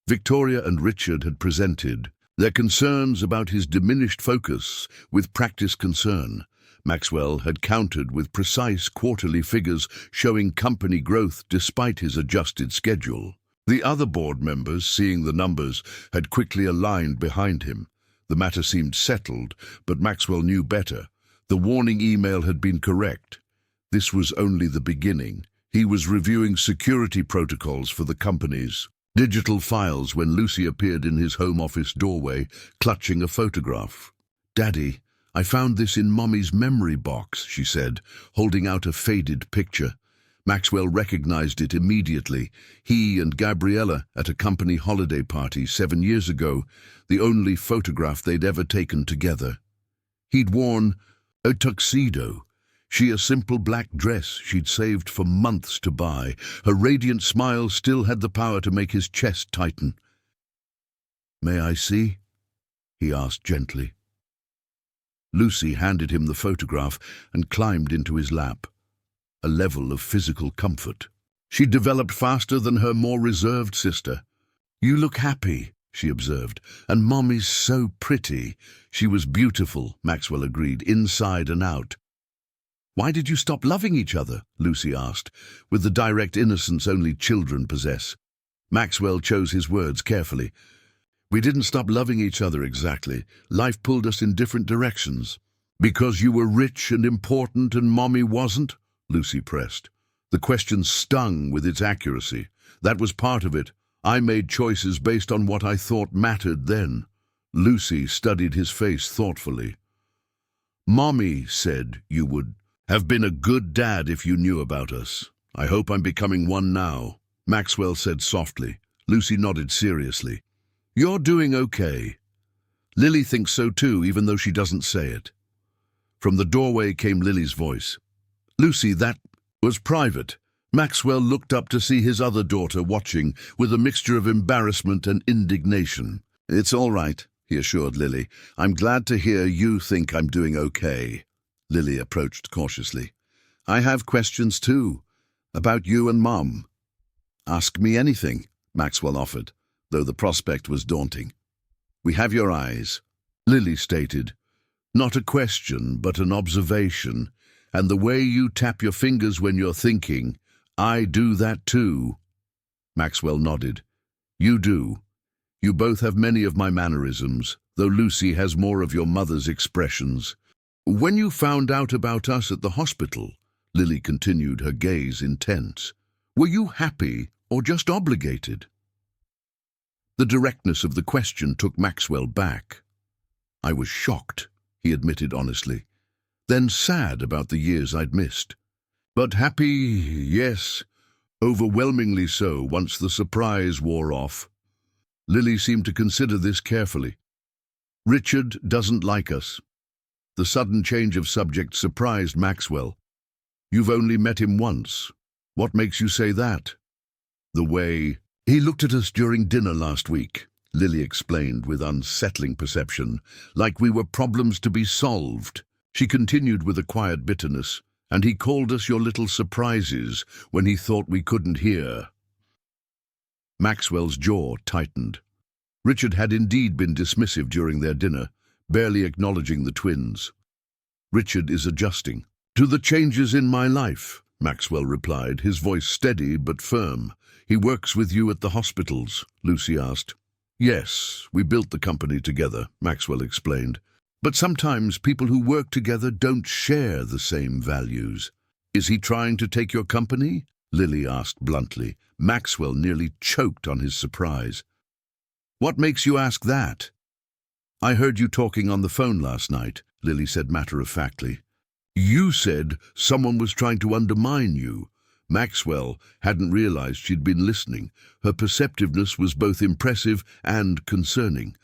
Victoria and Richard had presented their concerns about his diminished focus with practiced concern. Maxwell had countered with precise quarterly figures showing company growth despite his adjusted schedule. The other board members, seeing the numbers, had quickly aligned behind him. The matter seemed settled, but Maxwell knew better. The warning email had been correct. This was only the beginning. He was reviewing security protocols for the company's digital files when Lucy appeared in his home office doorway, clutching a photograph. "Daddy, "I found this in Mommy's memory box," she said, holding out a faded picture. Maxwell recognized it immediately. He and Gabriella at a company holiday party 7 years ago, the only photograph they'd ever taken together. He'd worn a tuxedo. She a simple black dress she'd saved for months to buy. Her radiant smile still had the power to make his chest tighten. "May I see?" he asked gently. Lucy handed him the photograph and climbed into his lap. A level of physical comfort. She developed faster than her more reserved sister. "You look happy," she observed, "and Mommy's so pretty." She was beautiful, Maxwell agreed, inside and out. "Why did you stop loving each other?" Lucy asked, with the direct innocence only children possess. Maxwell chose his words carefully. "We didn't stop loving each other exactly. Life pulled us in different directions." "Because you were rich and important and Mommy wasn't?" Lucy pressed. The question stung with its accuracy. "That was part of it. I made choices based on what I thought mattered then." Lucy studied his face thoughtfully. "Mommy said you would have been a good dad if you knew about us. I hope I'm becoming one now," Maxwell said softly. Lucy nodded seriously. "You're doing okay. Lily thinks so too, even though she doesn't say it." From the doorway came Lily's voice. "Lucy, that was private." Maxwell looked up to see his other daughter watching with a mixture of embarrassment and indignation. "It's all right," he assured Lily. "I'm glad to hear you think I'm doing okay." Lily approached cautiously. "I have questions too, about you and Mom." "Ask me anything," Maxwell offered, though the prospect was daunting. "We have your eyes," Lily stated. "Not a question, but an observation. And the way you tap your fingers when you're thinking, I do that too." Maxwell nodded. "You do. You both have many of my mannerisms, though Lucy has more of your mother's expressions." "When you found out about us at the hospital," Lily continued, her gaze intense, "were you happy or just obligated?" The directness of the question took Maxwell back. "I was shocked," he admitted honestly. "Then sad about the years I'd missed. But happy, yes, overwhelmingly so once the surprise wore off." Lily seemed to consider this carefully. "Richard doesn't like us." The sudden change of subject surprised Maxwell. "You've only met him once. What makes you say that?" "The way he looked at us during dinner last week," Lily explained with unsettling perception, "like we were problems to be solved." She continued with a quiet bitterness, "And he called us your little surprises when he thought we couldn't hear." Maxwell's jaw tightened. Richard had indeed been dismissive during their dinner, barely acknowledging the twins. "Richard is adjusting to the changes in my life," Maxwell replied, his voice steady but firm. "He works with you at the hospitals?" Lucy asked. "Yes, we built the company together," Maxwell explained. "But sometimes people who work together don't share the same values." "Is he trying to take your company?" Lily asked bluntly. Maxwell nearly choked on his surprise. "What makes you ask that?" "I heard you talking on the phone last night," Lily said matter-of-factly. "You said someone was trying to undermine you." Maxwell hadn't realized she'd been listening. Her perceptiveness was both impressive and concerning.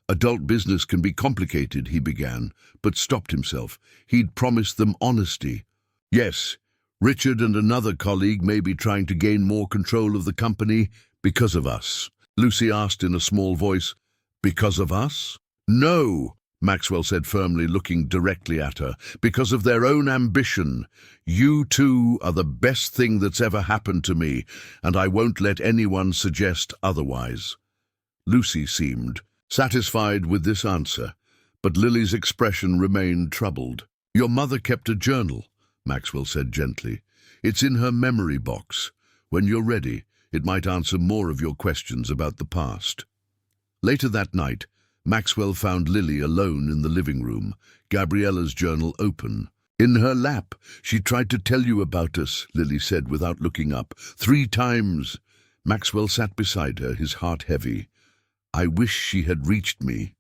"Adult business can be complicated," he began, but stopped himself. He'd promised them honesty. "Yes, Richard and another colleague may be trying to gain more control of the company because of us." Lucy asked in a small voice. "Because of us?" "No," Maxwell said firmly, looking directly at her. "Because of their own ambition. You two are the best thing that's ever happened to me, and I won't let anyone suggest otherwise." Lucy seemed satisfied with this answer, but Lily's expression remained troubled. "Your mother kept a journal," Maxwell said gently. "It's in her memory box. When you're ready, it might answer more of your questions about the past." Later that night, Maxwell found Lily alone in the living room, Gabriella's journal open. "In her lap. She tried to tell you about us," Lily said without looking up. 3 times. Maxwell sat beside her, his heart heavy. "I wish she had reached me."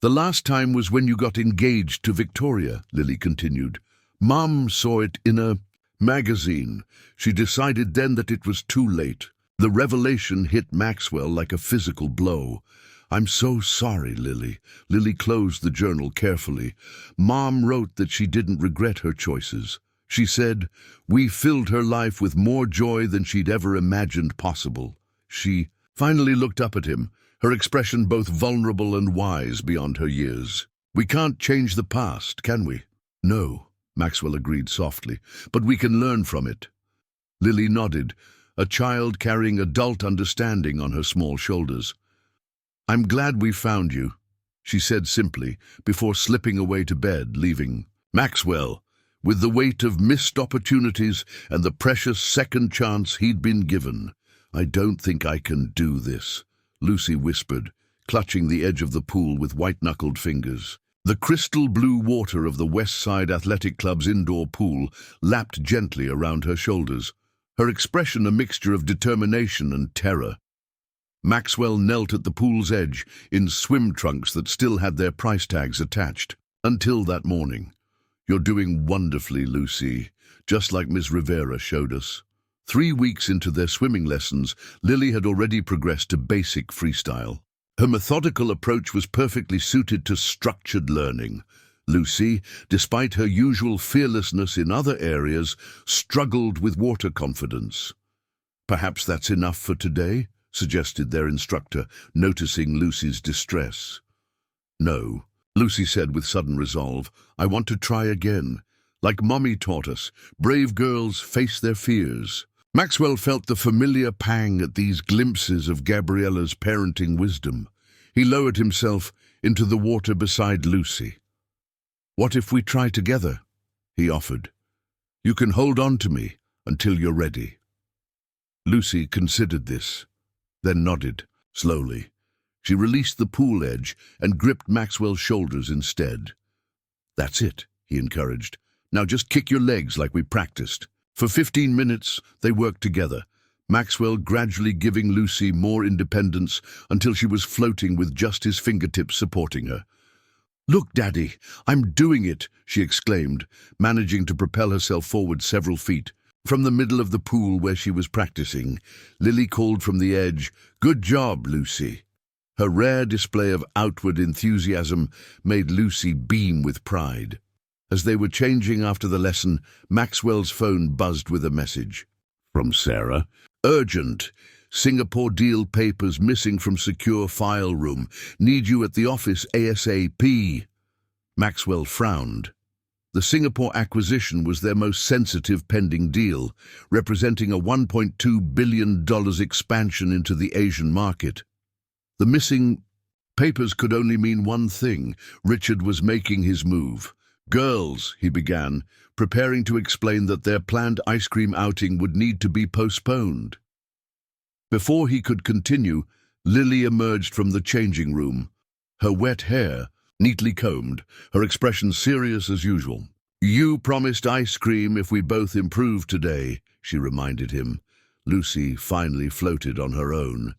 The last time was when you got engaged to Victoria, Lily continued. Mom saw it in a magazine. She decided then that it was too late. The revelation hit Maxwell like a physical blow. I'm so sorry, Lily. Lily closed the journal carefully. Mom wrote that she didn't regret her choices. She said, we filled her life with more joy than she'd ever imagined possible. She finally looked up at him, her expression both vulnerable and wise beyond her years. We can't change the past, can we? No, Maxwell agreed softly, but we can learn from it. Lily nodded, a child carrying adult understanding on her small shoulders. I'm glad we found you, she said simply, before slipping away to bed, leaving Maxwell with the weight of missed opportunities and the precious second chance he'd been given. I don't think I can do this, Lucy whispered, clutching the edge of the pool with white-knuckled fingers. The crystal blue water of the West Side Athletic Club's indoor pool lapped gently around her shoulders, her expression a mixture of determination and terror. Maxwell knelt at the pool's edge in swim trunks that still had their price tags attached. Until that morning. You're doing wonderfully, Lucy, just like Miss Rivera showed us. 3 weeks into their swimming lessons, Lily had already progressed to basic freestyle. Her methodical approach was perfectly suited to structured learning. Lucy, despite her usual fearlessness in other areas, struggled with water confidence. Perhaps that's enough for today, suggested their instructor, noticing Lucy's distress. No, Lucy said with sudden resolve. I want to try again. Like Mommy taught us, brave girls face their fears. Maxwell felt the familiar pang at these glimpses of Gabriella's parenting wisdom. He lowered himself into the water beside Lucy. What if we try together? He offered. You can hold on to me until you're ready. Lucy considered this, then nodded, slowly. She released the pool edge and gripped Maxwell's shoulders instead. That's it, he encouraged. Now just kick your legs like we practiced. For 15 minutes, they worked together, Maxwell gradually giving Lucy more independence until she was floating with just his fingertips supporting her. Look, Daddy, I'm doing it, she exclaimed, managing to propel herself forward several feet. From the middle of the pool where she was practicing, Lily called from the edge, Good job, Lucy. Her rare display of outward enthusiasm made Lucy beam with pride. As they were changing after the lesson, Maxwell's phone buzzed with a message. From Sarah. Urgent. Singapore deal papers missing from secure file room. Need you at the office ASAP. Maxwell frowned. The Singapore acquisition was their most sensitive pending deal, representing a $1.2 billion expansion into the Asian market. The missing papers could only mean one thing. Richard was making his move. Girls, he began, preparing to explain that their planned ice cream outing would need to be postponed. Before he could continue, Lily emerged from the changing room, her wet hair neatly combed, her expression serious as usual. You promised ice cream if we both improve today, she reminded him. Lucy finally floated on her own.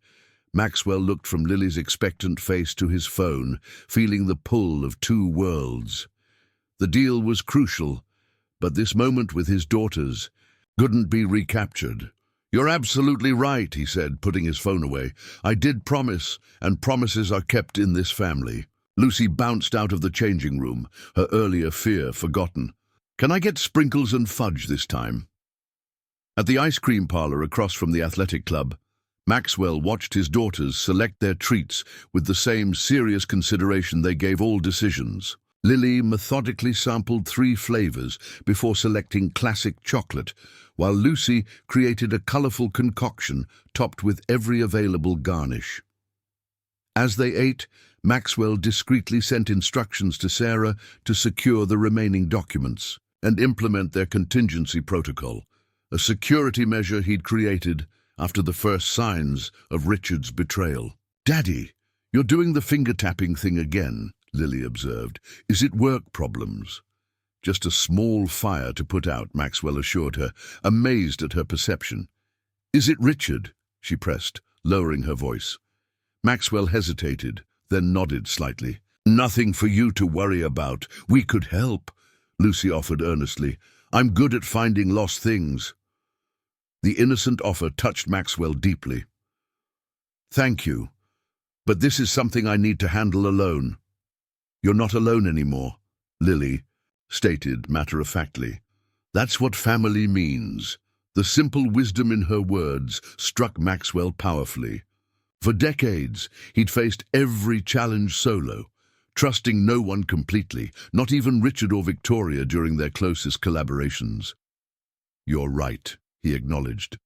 Maxwell looked from Lily's expectant face to his phone, feeling the pull of two worlds. The deal was crucial, but this moment with his daughters couldn't be recaptured. You're absolutely right, he said, putting his phone away. I did promise, and promises are kept in this family. Lucy bounced out of the changing room, her earlier fear forgotten. Can I get sprinkles and fudge this time? At the ice cream parlor across from the athletic club, Maxwell watched his daughters select their treats with the same serious consideration they gave all decisions. Lily methodically sampled 3 flavors before selecting classic chocolate, while Lucy created a colorful concoction topped with every available garnish. As they ate, Maxwell discreetly sent instructions to Sarah to secure the remaining documents and implement their contingency protocol, a security measure he'd created after the first signs of Richard's betrayal. Daddy, you're doing the finger-tapping thing again, Lily observed. Is it work problems? Just a small fire to put out, Maxwell assured her, amazed at her perception. Is it Richard? She pressed, lowering her voice. Maxwell hesitated, then nodded slightly. Nothing for you to worry about. We could help, Lucy offered earnestly. I'm good at finding lost things. The innocent offer touched Maxwell deeply. Thank you, but this is something I need to handle alone. You're not alone anymore, Lily stated matter-of-factly. That's what family means. The simple wisdom in her words struck Maxwell powerfully. For decades, he'd faced every challenge solo, trusting no one completely, not even Richard or Victoria during their closest collaborations. You're right, he acknowledged.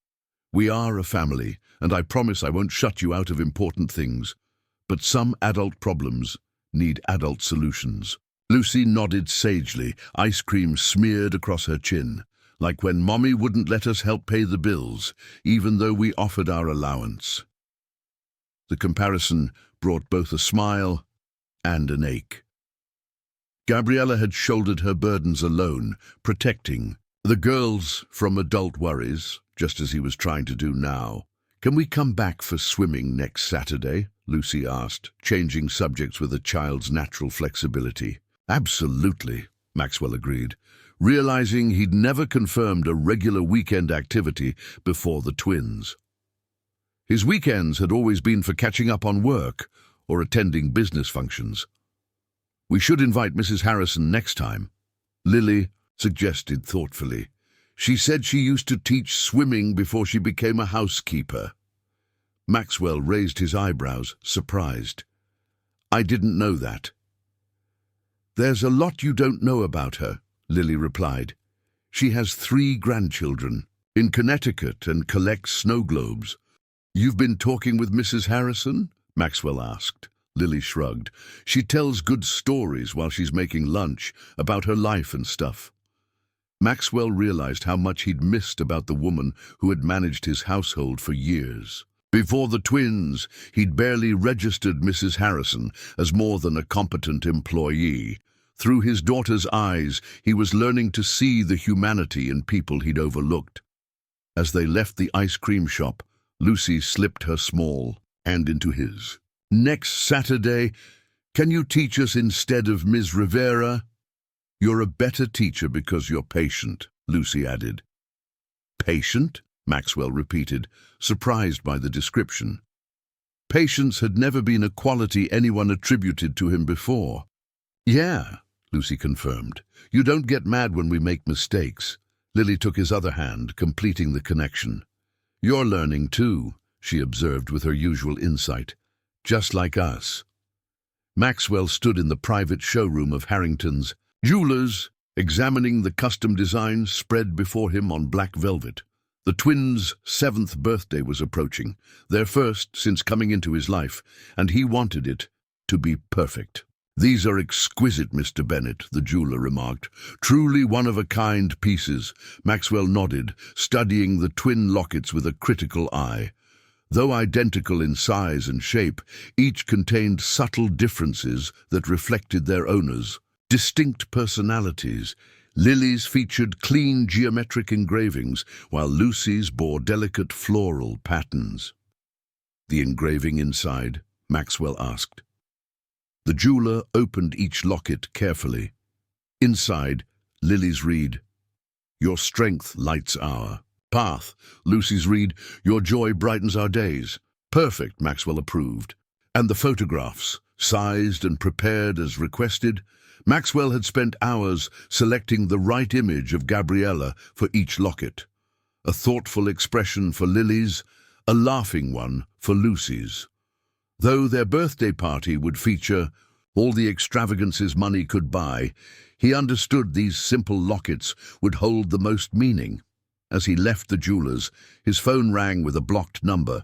We are a family, and I promise I won't shut you out of important things. But some adult problems need adult solutions. Lucy nodded sagely, ice cream smeared across her chin, like when Mommy wouldn't let us help pay the bills, even though we offered our allowance. The comparison brought both a smile and an ache. Gabriella had shouldered her burdens alone, protecting the girls from adult worries, just as he was trying to do now. Can we come back for swimming next Saturday? Lucy asked, changing subjects with a child's natural flexibility. Absolutely, Maxwell agreed, realizing he'd never confirmed a regular weekend activity before the twins. His weekends had always been for catching up on work or attending business functions. We should invite Mrs. Harrison next time, Lily suggested thoughtfully. She said she used to teach swimming before she became a housekeeper. Maxwell raised his eyebrows, surprised. I didn't know that. There's a lot you don't know about her, Lily replied. She has 3 grandchildren in Connecticut and collects snow globes. You've been talking with Mrs. Harrison? Maxwell asked. Lily shrugged. She tells good stories while she's making lunch about her life and stuff. Maxwell realized how much he'd missed about the woman who had managed his household for years. Before the twins, he'd barely registered Mrs. Harrison as more than a competent employee. Through his daughter's eyes, he was learning to see the humanity in people he'd overlooked. As they left the ice cream shop, Lucy slipped her small hand into his. Next Saturday, can you teach us instead of Ms. Rivera? You're a better teacher because you're patient, Lucy added. Patient? Maxwell repeated, surprised by the description. Patience had never been a quality anyone attributed to him before. Yeah, Lucy confirmed. You don't get mad when we make mistakes. Lily took his other hand, completing the connection. You're learning too, she observed with her usual insight. Just like us. Maxwell stood in the private showroom of Harrington's jewelers, examining the custom designs spread before him on black velvet. The twins' 7th birthday was approaching, their first since coming into his life, and he wanted it to be perfect. These are exquisite, Mr. Bennett, the jeweler remarked. Truly one-of-a-kind pieces. Maxwell nodded, studying the twin lockets with a critical eye. Though identical in size and shape, each contained subtle differences that reflected their owners' distinct personalities. Lily's featured clean geometric engravings, while Lucy's bore delicate floral patterns. The engraving inside, Maxwell asked. The jeweler opened each locket carefully. Inside, Lily's read, Your strength lights our path. Lucy's read, Your joy brightens our days. Perfect, Maxwell approved. And the photographs, sized and prepared as requested. Maxwell had spent hours selecting the right image of Gabriella for each locket. A thoughtful expression for Lily's, a laughing one for Lucy's. Though their birthday party would feature all the extravagances money could buy, he understood these simple lockets would hold the most meaning. As he left the jeweler's, his phone rang with a blocked number.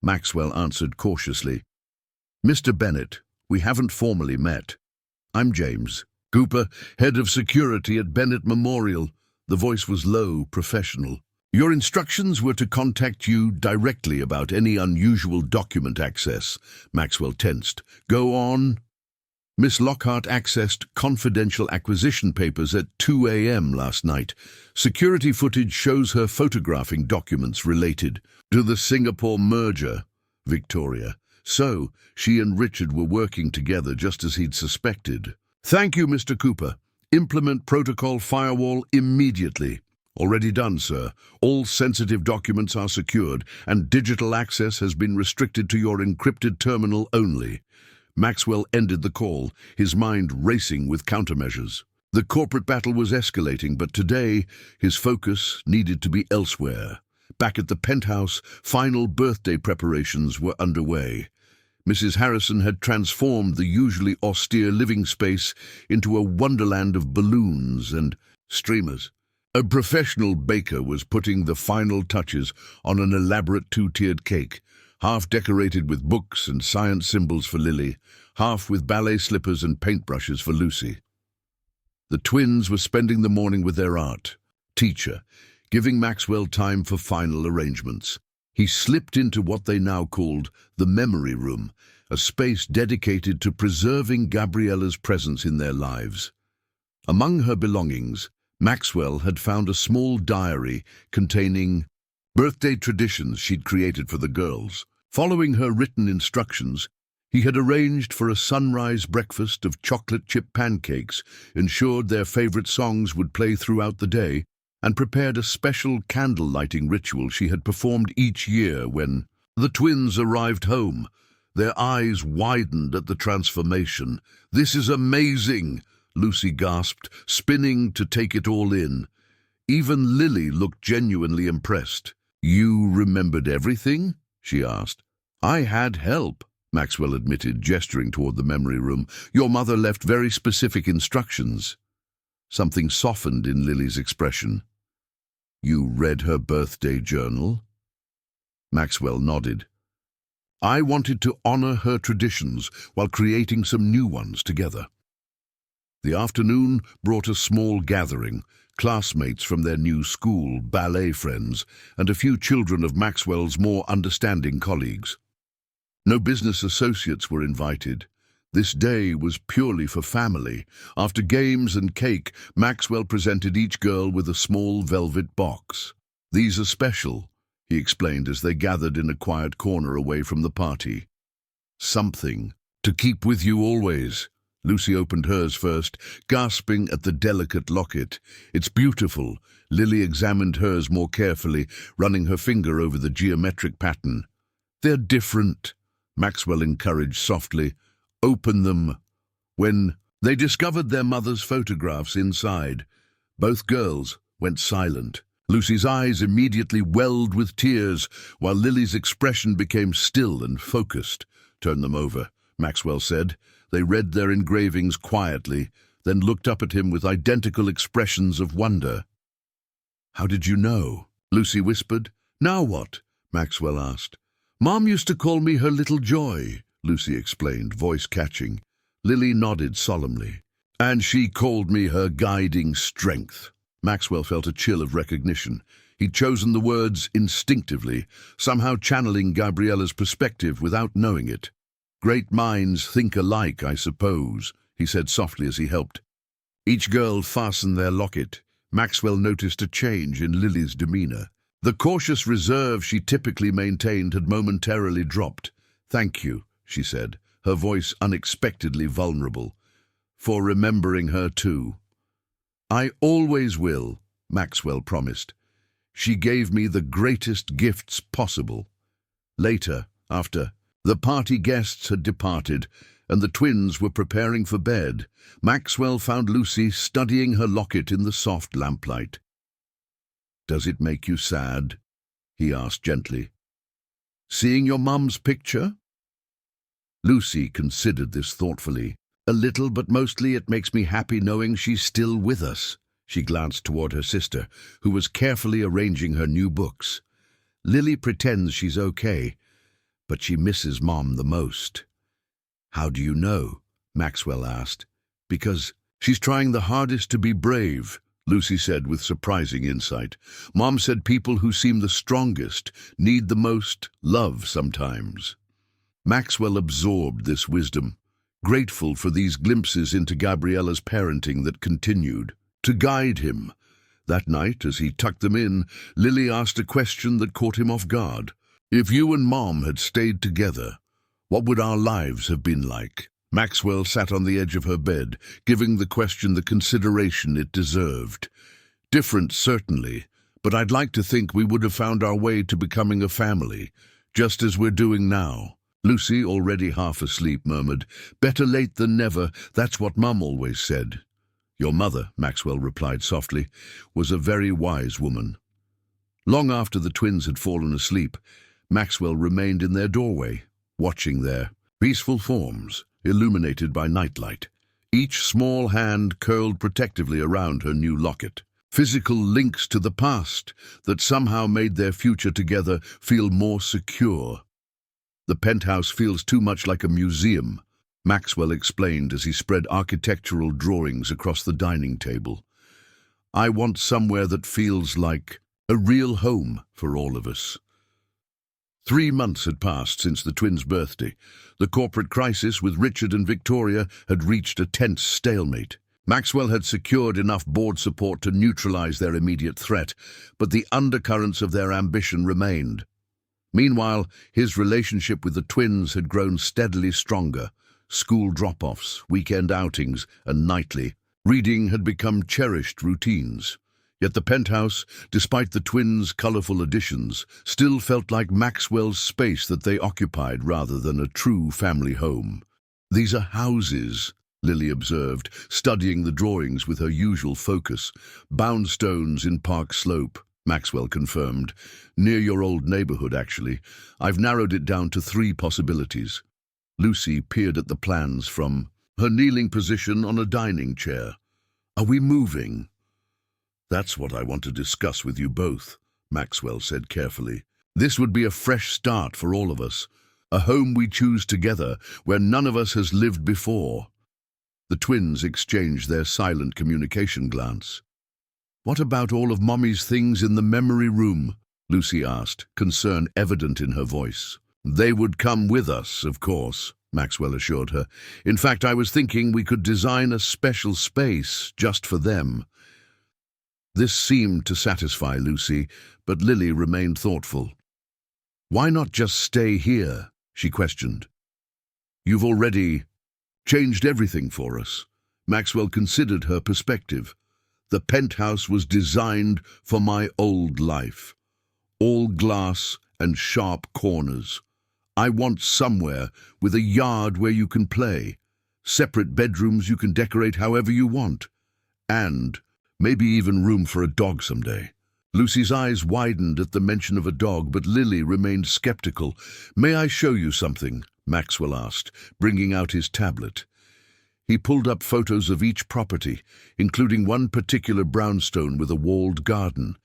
Maxwell answered cautiously. Mr. Bennett, we haven't formally met. I'm James Cooper, head of security at Bennett Memorial. The voice was low, professional. Your instructions were to contact you directly about any unusual document access. Maxwell tensed. Go on. Miss Lockhart accessed confidential acquisition papers at 2 a.m. last night. Security footage shows her photographing documents related to the Singapore merger, Victoria So, she and Richard were working together just as he'd suspected. "Thank you, Mr. Cooper. Implement protocol firewall immediately." "Already done, sir. All sensitive documents are secured, and digital access has been restricted to your encrypted terminal only." Maxwell ended the call, his mind racing with countermeasures. The corporate battle was escalating, but today his focus needed to be elsewhere. Back at the penthouse, final birthday preparations were underway. Mrs. Harrison had transformed the usually austere living space into a wonderland of balloons and streamers. A professional baker was putting the final touches on an elaborate two-tiered cake, half decorated with books and science symbols for Lily, half with ballet slippers and paintbrushes for Lucy. The twins were spending the morning with their art teacher, giving Maxwell time for final arrangements. He slipped into what they now called the memory room, a space dedicated to preserving Gabriella's presence in their lives. Among her belongings, Maxwell had found a small diary containing birthday traditions she'd created for the girls. Following her written instructions, he had arranged for a sunrise breakfast of chocolate chip pancakes, ensured their favorite songs would play throughout the day, and prepared a special candle-lighting ritual she had performed each year when the twins arrived home. Their eyes widened at the transformation. "This is amazing," Lucy gasped, spinning to take it all in. Even Lily looked genuinely impressed. "You remembered everything?" she asked. "I had help," Maxwell admitted, gesturing toward the memory room. "Your mother left very specific instructions." Something softened in Lily's expression. "You read her birthday journal?" Maxwell nodded. "I wanted to honor her traditions while creating some new ones together." The afternoon brought a small gathering, classmates from their new school, ballet friends, and a few children of Maxwell's more understanding colleagues. No business associates were invited. This day was purely for family. After games and cake, Maxwell presented each girl with a small velvet box. "These are special," he explained as they gathered in a quiet corner away from the party. "Something to keep with you always." Lucy opened hers first, gasping at the delicate locket. "It's beautiful." Lily examined hers more carefully, running her finger over the geometric pattern. "They're different," Maxwell encouraged softly. "Open them." When they discovered their mother's photographs inside, both girls went silent. Lucy's eyes immediately welled with tears, while Lily's expression became still and focused. "Turn them over," Maxwell said. They read their engravings quietly, then looked up at him with identical expressions of wonder. "How did you know?" Lucy whispered. "Now what?" Maxwell asked. "Mom used to call me her little joy," Lucy explained, voice catching. Lily nodded solemnly. "And she called me her guiding strength." Maxwell felt a chill of recognition. He'd chosen the words instinctively, somehow channeling Gabriella's perspective without knowing it. "Great minds think alike, I suppose," he said softly as he helped. Each girl fastened their locket. Maxwell noticed a change in Lily's demeanor. The cautious reserve she typically maintained had momentarily dropped. "Thank you," she said, her voice unexpectedly vulnerable, "for remembering her too." "I always will," Maxwell promised. "She gave me the greatest gifts possible." Later, after the party guests had departed and the twins were preparing for bed, Maxwell found Lucy studying her locket in the soft lamplight. "Does it make you sad?" he asked gently. "Seeing your mum's picture?" Lucy considered this thoughtfully. "A little, but mostly it makes me happy knowing she's still with us." She glanced toward her sister, who was carefully arranging her new books. "Lily pretends she's okay, but she misses Mom the most." "How do you know?" Maxwell asked. "Because she's trying the hardest to be brave," Lucy said with surprising insight. "Mom said people who seem the strongest need the most love sometimes." Maxwell absorbed this wisdom, grateful for these glimpses into Gabriella's parenting that continued to guide him. That night, as he tucked them in, Lily asked a question that caught him off guard. "If you and Mom had stayed together, What would our lives have been like? Maxwell sat on the edge of her bed, giving the question the consideration it deserved. Different, certainly, but I'd like to think we would have found our way to becoming a family, just as we're doing now. Lucy, already half asleep, murmured, "Better late than never, that's what Mum always said." "Your mother," Maxwell replied softly, "was a very wise woman." Long after the twins had fallen asleep, Maxwell remained in their doorway, watching their peaceful forms, illuminated by nightlight. Each small hand curled protectively around her new locket. Physical links to the past that somehow made their future together feel more secure. "The penthouse feels too much like a museum," Maxwell explained as he spread architectural drawings across the dining table. "I want somewhere that feels like a real home for all of us." 3 months had passed since the twins' birthday. The corporate crisis with Richard and Victoria had reached a tense stalemate. Maxwell had secured enough board support to neutralize their immediate threat, but the undercurrents of their ambition remained. Meanwhile, his relationship with the twins had grown steadily stronger. School drop-offs, weekend outings, and nightly reading had become cherished routines. Yet the penthouse, despite the twins' colorful additions, still felt like Maxwell's space that they occupied rather than a true family home. "These are houses," Lily observed, studying the drawings with her usual focus. "Boundstones in Park Slope," Maxwell confirmed. "Near your old neighborhood, actually. I've narrowed it down to 3 possibilities." Lucy peered at the plans from her kneeling position on a dining chair. "Are we moving?" "That's what I want to discuss with you both," Maxwell said carefully. "This would be a fresh start for all of us. A home we choose together, where none of us has lived before." The twins exchanged their silent communication glance. "What about all of Mommy's things in the memory room?" Lucy asked, concern evident in her voice. "They would come with us, of course," Maxwell assured her. "In fact, I was thinking we could design a special space just for them." This seemed to satisfy Lucy, but Lily remained thoughtful. "Why not just stay here?" she questioned. "You've already changed everything for us." Maxwell considered her perspective. "The penthouse was designed for my old life. All glass and sharp corners. I want somewhere with a yard where you can play, separate bedrooms you can decorate however you want, and maybe even room for a dog someday." Lucy's eyes widened at the mention of a dog, but Lily remained skeptical. "May I show you something?" Maxwell asked, bringing out his tablet. He pulled up photos of each property, including one particular brownstone with a walled garden.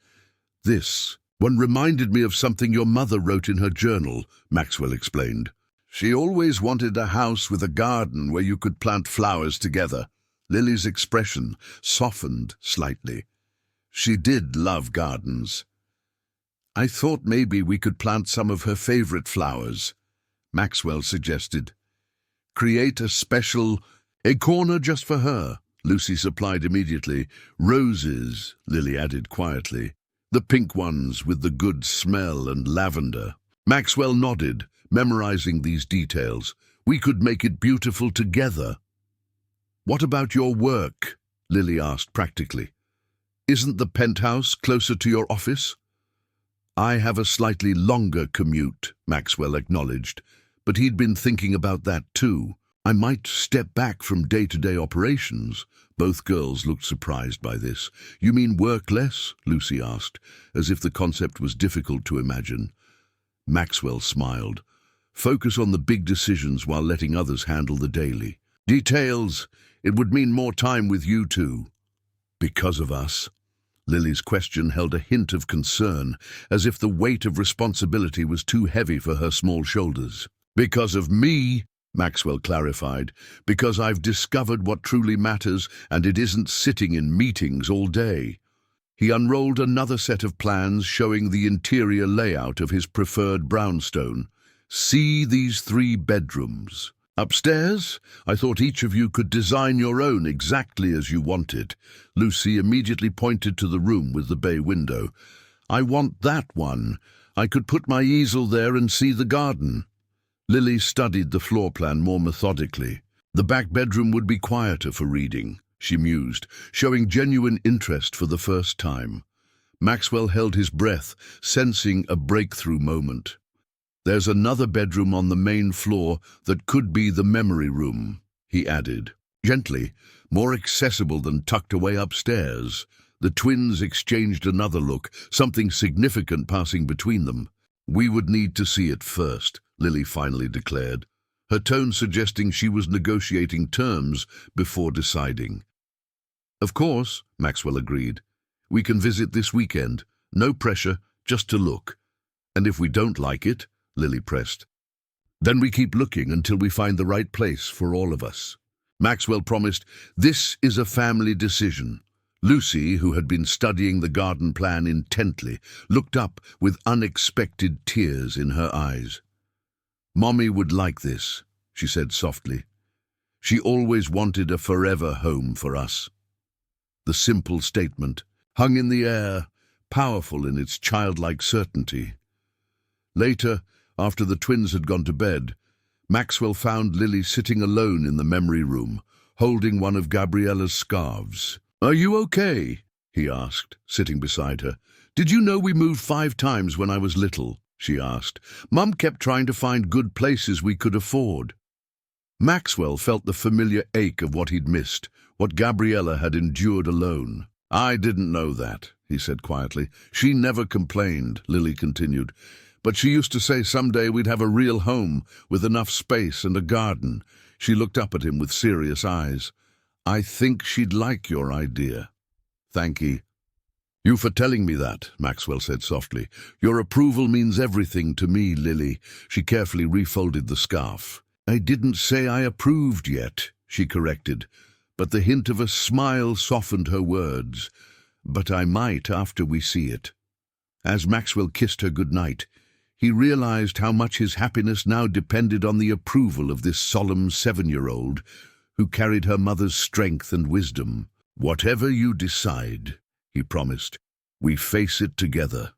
"This one reminded me of something your mother wrote in her journal," Maxwell explained. "She always wanted a house with a garden where you could plant flowers together." Lily's expression softened slightly. She did love gardens. "I thought maybe we could plant some of her favorite flowers," Maxwell suggested. "Create a corner just for her," Lucy supplied immediately. "Roses," Lily added quietly. "The pink ones with the good smell and lavender." Maxwell nodded, memorizing these details. "We could make it beautiful together." "What about your work?" Lily asked practically. "Isn't the penthouse closer to your office?" "I have a slightly longer commute," Maxwell acknowledged, but he'd been thinking about that too. "I might step back from day-to-day operations." Both girls looked surprised by this. "You mean work less?" Lucy asked, as if the concept was difficult to imagine. Maxwell smiled. "Focus on the big decisions while letting others handle the daily. Details. It would mean more time with you two." "Because of us?" Lily's question held a hint of concern, as if the weight of responsibility was too heavy for her small shoulders. "Because of me," Maxwell clarified, "because I've discovered what truly matters, and it isn't sitting in meetings all day." He unrolled another set of plans showing the interior layout of his preferred brownstone. "See these 3 bedrooms. Upstairs, I thought each of you could design your own exactly as you want it." Lucy immediately pointed to the room with the bay window. "I want that one. I could put my easel there and see the garden." Lily studied the floor plan more methodically. The back bedroom would be quieter for reading, she mused, showing genuine interest for the first time. Maxwell held his breath, sensing a breakthrough moment. "There's another bedroom on the main floor that could be the memory room," he added. Gently, more accessible than tucked away upstairs. The twins exchanged another look, something significant passing between them. "We would need to see it first," Lily finally declared, her tone suggesting she was negotiating terms before deciding. "Of course," Maxwell agreed. "We can visit this weekend. No pressure, just to look. And if we don't like it," Lily pressed, "then we keep looking until we find the right place for all of us." Maxwell promised, "This is a family decision." Lucy, who had been studying the garden plan intently, looked up with unexpected tears in her eyes. "Mommy would like this," she said softly. "She always wanted a forever home for us." The simple statement hung in the air, powerful in its childlike certainty. Later, after the twins had gone to bed, Maxwell found Lily sitting alone in the memory room, holding one of Gabriella's scarves. "Are you okay?" he asked, sitting beside her. "Did you know we moved 5 times when I was little?" she asked. "Mum kept trying to find good places we could afford." Maxwell felt the familiar ache of what he'd missed, what Gabriella had endured alone. "I didn't know that," he said quietly. "She never complained," Lily continued. "But she used to say someday we'd have a real home with enough space and a garden." She looked up at him with serious eyes. "I think she'd like your idea." "Thank you for telling me that," Maxwell said softly. "Your approval means everything to me, Lily." She carefully refolded the scarf. "I didn't say I approved yet," she corrected, but the hint of a smile softened her words. "But I might after we see it." As Maxwell kissed her goodnight, he realized how much his happiness now depended on the approval of this solemn 7-year-old who carried her mother's strength and wisdom. "Whatever you decide," he promised, "we face it together."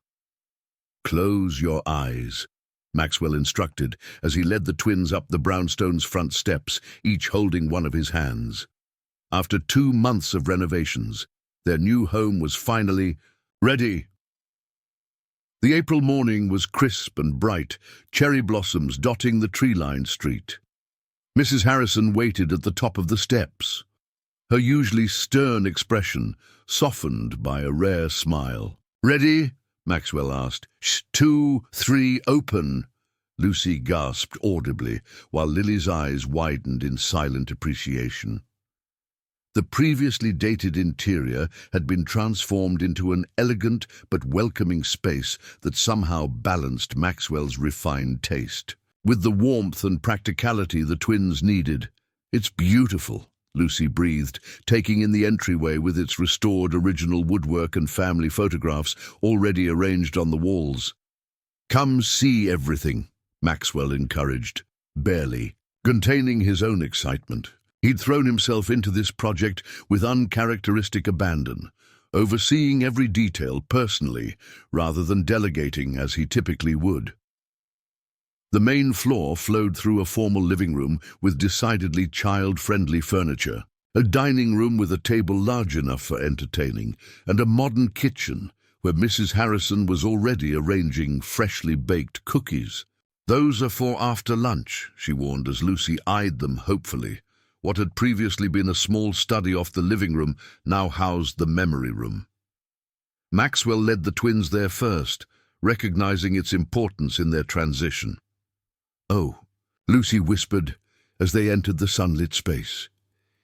"Close your eyes," Maxwell instructed as he led the twins up the brownstone's front steps, each holding one of his hands. After 2 months of renovations, their new home was finally ready. The April morning was crisp and bright, cherry blossoms dotting the tree-lined street. Mrs. Harrison waited at the top of the steps, her usually stern expression softened by a rare smile. "Ready?" Maxwell asked. 2, 3, open!" Lucy gasped audibly, while Lily's eyes widened in silent appreciation. The previously dated interior had been transformed into an elegant but welcoming space that somehow balanced Maxwell's refined taste. With the warmth and practicality the twins needed. "It's beautiful," Lucy breathed, taking in the entryway with its restored original woodwork and family photographs already arranged on the walls. "Come see everything," Maxwell encouraged, barely containing his own excitement. He'd thrown himself into this project with uncharacteristic abandon, overseeing every detail personally rather than delegating as he typically would. The main floor flowed through a formal living room with decidedly child-friendly furniture, a dining room with a table large enough for entertaining, and a modern kitchen where Mrs. Harrison was already arranging freshly baked cookies. "Those are for after lunch," she warned as Lucy eyed them hopefully. What had previously been a small study off the living room now housed the memory room. Maxwell led the twins there first, recognizing its importance in their transition. "Oh," Lucy whispered as they entered the sunlit space.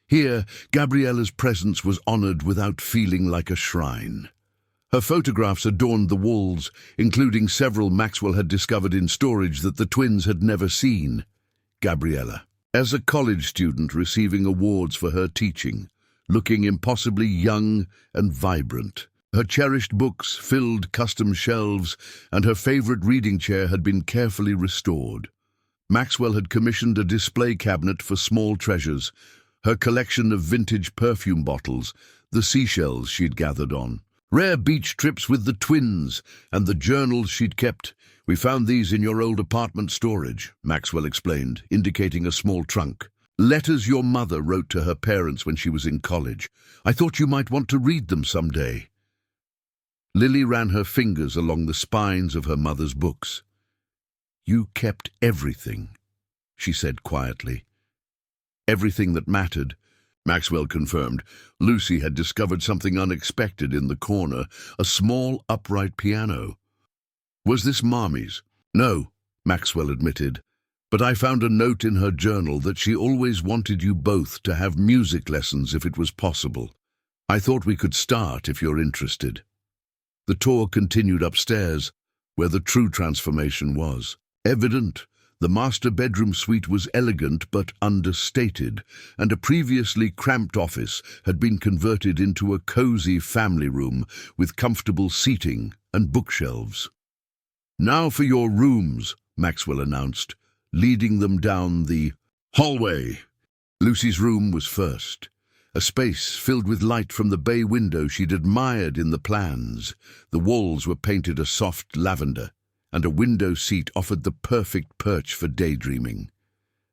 Here, Gabriella's presence was honored without feeling like a shrine. Her photographs adorned the walls, including several Maxwell had discovered in storage that the twins had never seen. Gabriella, as a college student receiving awards for her teaching, looking impossibly young and vibrant. Her cherished books filled custom shelves, and her favorite reading chair had been carefully restored. Maxwell had commissioned a display cabinet for small treasures, her collection of vintage perfume bottles, the seashells she'd gathered on. Rare beach trips with the twins and the journals she'd kept. We found these in your old apartment storage, Maxwell explained, indicating a small trunk. Letters your mother wrote to her parents when she was in college. I thought you might want to read them someday. Lily ran her fingers along the spines of her mother's books. You kept everything, she said quietly. Everything that mattered, Maxwell confirmed. Lucy had discovered something unexpected in the corner, a small upright piano. Was this Mommy's? No, Maxwell admitted, but I found a note in her journal that she always wanted you both to have music lessons if it was possible. I thought we could start if you're interested. The tour continued upstairs, where the true transformation was evident. The master bedroom suite was elegant but understated, and a previously cramped office had been converted into a cozy family room with comfortable seating and bookshelves. Now for your rooms, Maxwell announced, leading them down the hallway. Lucy's room was first, a space filled with light from the bay window she'd admired in the plans. The walls were painted a soft lavender, and a window seat offered the perfect perch for daydreaming.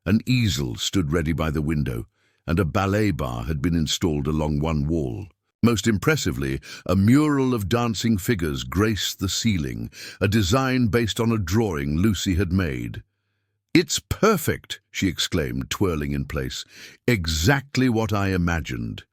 An easel stood ready by the window, and a ballet bar had been installed along one wall. Most impressively, a mural of dancing figures graced the ceiling, a design based on a drawing Lucy had made. "It's perfect," she exclaimed, twirling in place. "Exactly what I imagined."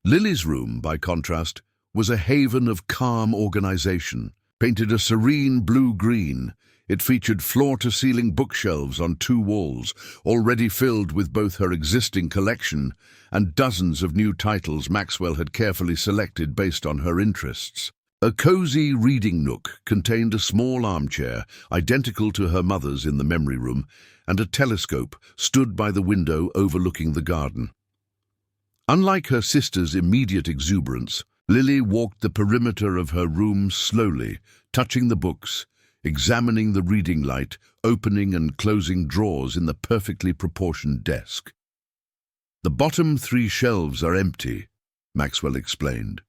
Lily's room, by contrast, was a haven of calm organization. Painted a serene blue-green, it featured floor-to-ceiling bookshelves on two walls, already filled with both her existing collection and dozens of new titles Maxwell had carefully selected based on her interests. A cozy reading nook contained a small armchair, identical to her mother's in the memory room, and a telescope stood by the window overlooking the garden. Unlike her sister's immediate exuberance, Lily walked the perimeter of her room slowly, touching the books, examining the reading light, opening and closing drawers in the perfectly proportioned desk. "The bottom 3 shelves are empty," Maxwell explained.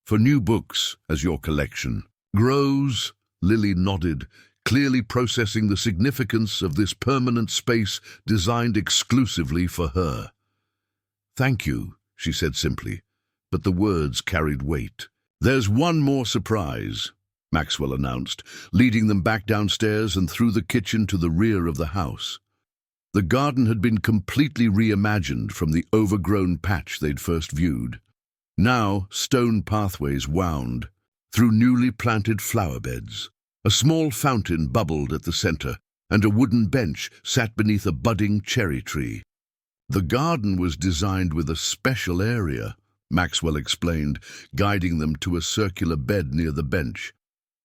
"For new books, as your collection grows." Lily nodded, clearly processing the significance of this permanent space designed exclusively for her. "Thank you," she said simply, but the words carried weight. "There's one more surprise," Maxwell announced, leading them back downstairs and through the kitchen to the rear of the house. The garden had been completely reimagined from the overgrown patch they'd first viewed. Now stone pathways wound through newly planted flower beds. A small fountain bubbled at the center, and a wooden bench sat beneath a budding cherry tree. The garden was designed with a special area, Maxwell explained, guiding them to a circular bed near the bench.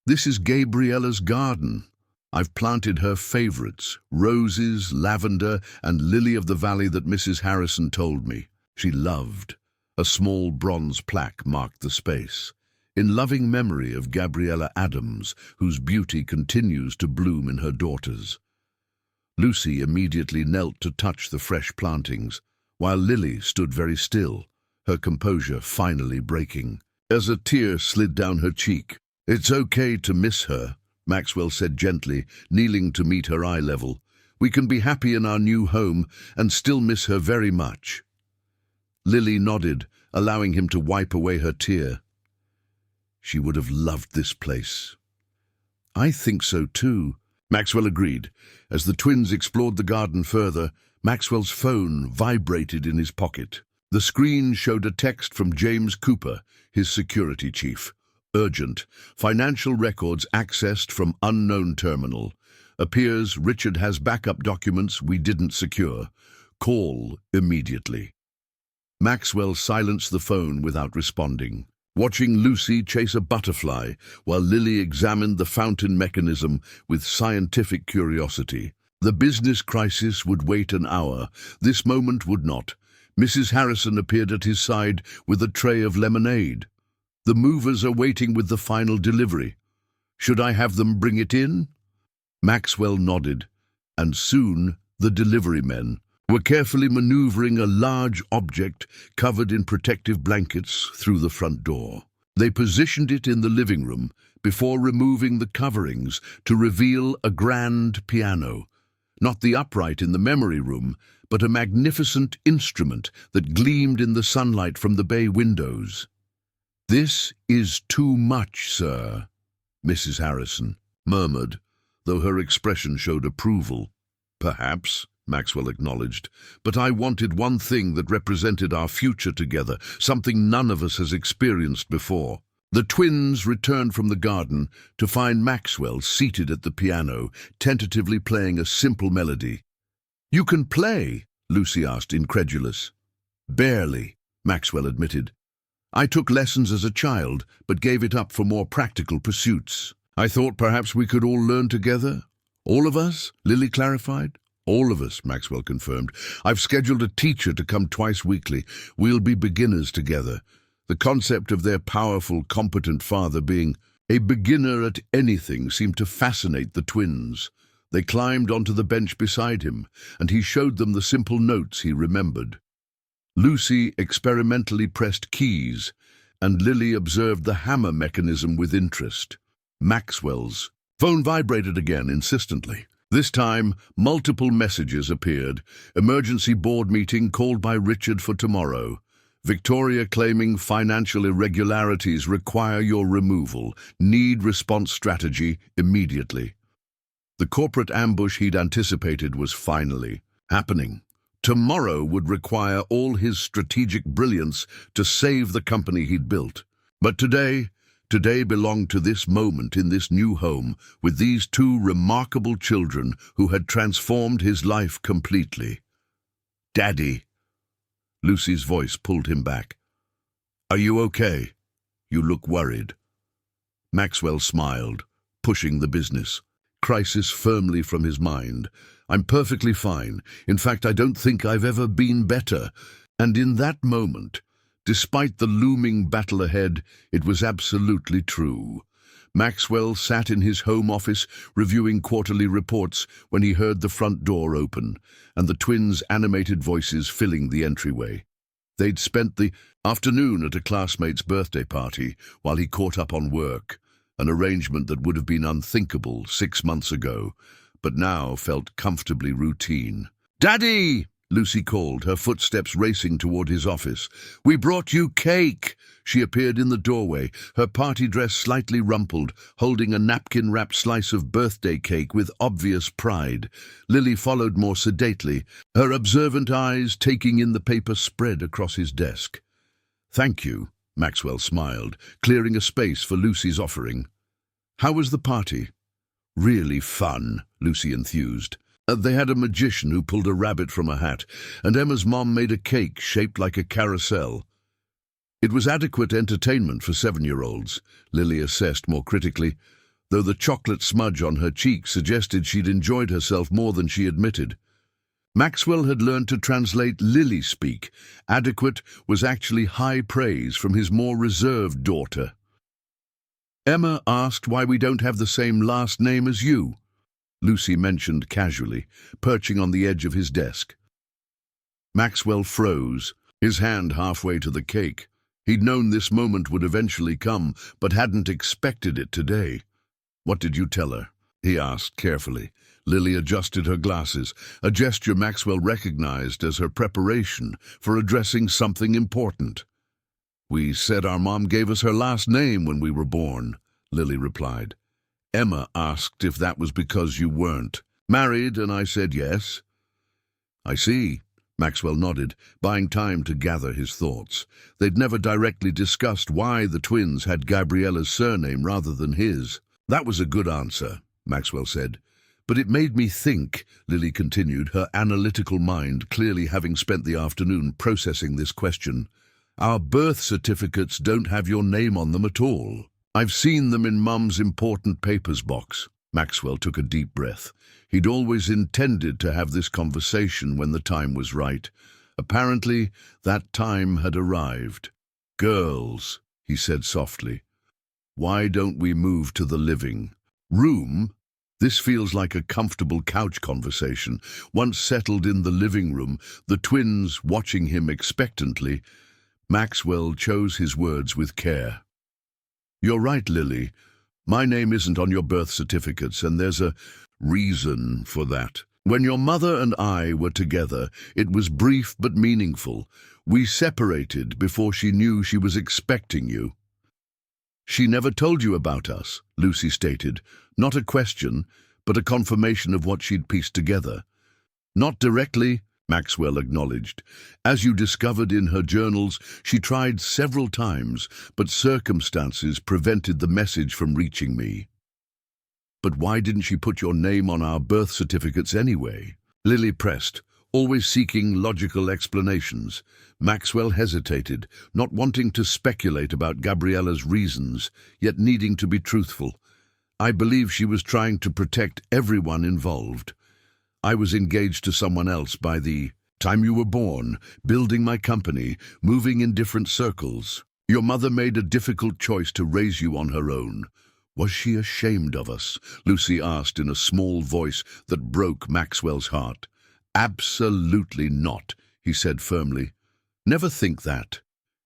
"This is Gabriella's garden. I've planted her favorites, roses, lavender, and lily of the valley that Mrs. Harrison told me she loved." A small bronze plaque marked the space, in loving memory of Gabriella Adams, whose beauty continues to bloom in her daughters. Lucy immediately knelt to touch the fresh plantings, while Lily stood very still, her composure finally breaking. As a tear slid down her cheek, "It's okay to miss her," Maxwell said gently, kneeling to meet her eye level. "We can be happy in our new home and still miss her very much." Lily nodded, allowing him to wipe away her tear. "She would have loved this place." "I think so too," Maxwell agreed. As the twins explored the garden further, Maxwell's phone vibrated in his pocket. The screen showed a text from James Cooper, his security chief. "Urgent. Financial records accessed from unknown terminal. Appears Richard has backup documents we didn't secure. Call immediately." Maxwell silenced the phone without responding, watching Lucy chase a butterfly while Lily examined the fountain mechanism with scientific curiosity. The business crisis would wait an hour. This moment would not. Mrs. Harrison appeared at his side with a tray of lemonade. "The movers are waiting with the final delivery. Should I have them bring it in?" Maxwell nodded, and soon the delivery men were carefully maneuvering a large object covered in protective blankets through the front door. They positioned it in the living room before removing the coverings to reveal a grand piano. Not the upright in the memory room, but a magnificent instrument that gleamed in the sunlight from the bay windows. "This is too much, sir," Mrs. Harrison murmured, though her expression showed approval. "Perhaps," Maxwell acknowledged, "but I wanted one thing that represented our future together, something none of us has experienced before." The twins returned from the garden to find Maxwell seated at the piano, tentatively playing a simple melody. "You can play?" Lucy asked, incredulous. "Barely," Maxwell admitted. "I took lessons as a child, but gave it up for more practical pursuits. I thought perhaps we could all learn together." "All of us?" Lily clarified. "All of us," Maxwell confirmed. "I've scheduled a teacher to come twice weekly. We'll be beginners together." The concept of their powerful, competent father being a beginner at anything seemed to fascinate the twins. They climbed onto the bench beside him, and he showed them the simple notes he remembered. Lucy experimentally pressed keys, and Lily observed the hammer mechanism with interest. Maxwell's phone vibrated again insistently. This time, multiple messages appeared. "Emergency board meeting called by Richard for tomorrow. Victoria claiming financial irregularities require your removal. Need response strategy immediately." The corporate ambush he'd anticipated was finally happening. Tomorrow would require all his strategic brilliance to save the company he'd built. But today belonged to this moment in this new home with these two remarkable children who had transformed his life completely. "Daddy." Lucy's voice pulled him back. "Are you okay? You look worried." Maxwell smiled, pushing the business crisis firmly from his mind. "I'm perfectly fine. In fact, I don't think I've ever been better." And in that moment, despite the looming battle ahead, it was absolutely true. Maxwell sat in his home office reviewing quarterly reports when he heard the front door open, and the twins' animated voices filling the entryway. They'd spent the afternoon at a classmate's birthday party while he caught up on work, an arrangement that would have been unthinkable 6 months ago, but now felt comfortably routine. "Daddy!" Lucy called, her footsteps racing toward his office. "We brought you cake!" She appeared in the doorway, her party dress slightly rumpled, holding a napkin-wrapped slice of birthday cake with obvious pride. Lily followed more sedately, her observant eyes taking in the paper spread across his desk. "Thank you," Maxwell smiled, clearing a space for Lucy's offering. "How was the party?" "Really fun," Lucy enthused. They had a magician who pulled a rabbit from a hat, and Emma's mom made a cake shaped like a carousel. It was adequate entertainment for 7-year-olds, Lily assessed more critically, though the chocolate smudge on her cheek suggested she'd enjoyed herself more than she admitted. Maxwell had learned to translate Lily speak. Adequate was actually high praise from his more reserved daughter. "Emma asked why we don't have the same last name as you," Lucy mentioned casually, perching on the edge of his desk. Maxwell froze, his hand halfway to the cake. He'd known this moment would eventually come, but hadn't expected it today. "What did you tell her?" he asked carefully. Lily adjusted her glasses, a gesture Maxwell recognized as her preparation for addressing something important. "We said our mom gave us her last name when we were born," Lily replied. "Emma asked if that was because you weren't married, and I said yes." "I see," Maxwell nodded, buying time to gather his thoughts. They'd never directly discussed why the twins had Gabriella's surname rather than his. "That was a good answer," Maxwell said. "But it made me think," Lily continued, her analytical mind clearly having spent the afternoon processing this question. "Our birth certificates don't have your name on them at all. I've seen them in Mum's important papers box." Maxwell took a deep breath. He'd always intended to have this conversation when the time was right. Apparently, that time had arrived. "Girls," he said softly, "why don't we move to the living room? This feels like a comfortable couch conversation." Once settled in the living room, the twins watching him expectantly, Maxwell chose his words with care. You're right, Lily. My name isn't on your birth certificates, and there's a reason for that. When your mother and I were together, it was brief but meaningful. We separated before she knew she was expecting you. She never told you about us, Lucy stated. Not a question, but a confirmation of what she'd pieced together. Not directly, Maxwell acknowledged. As you discovered in her journals, she tried several times, but circumstances prevented the message from reaching me. But why didn't she put your name on our birth certificates anyway? Lily pressed, always seeking logical explanations. Maxwell hesitated, not wanting to speculate about Gabriella's reasons, yet needing to be truthful. I believe she was trying to protect everyone involved. I was engaged to someone else by the time you were born, building my company, moving in different circles. Your mother made a difficult choice to raise you on her own. Was she ashamed of us? Lucy asked in a small voice that broke Maxwell's heart. Absolutely not, he said firmly. Never think that.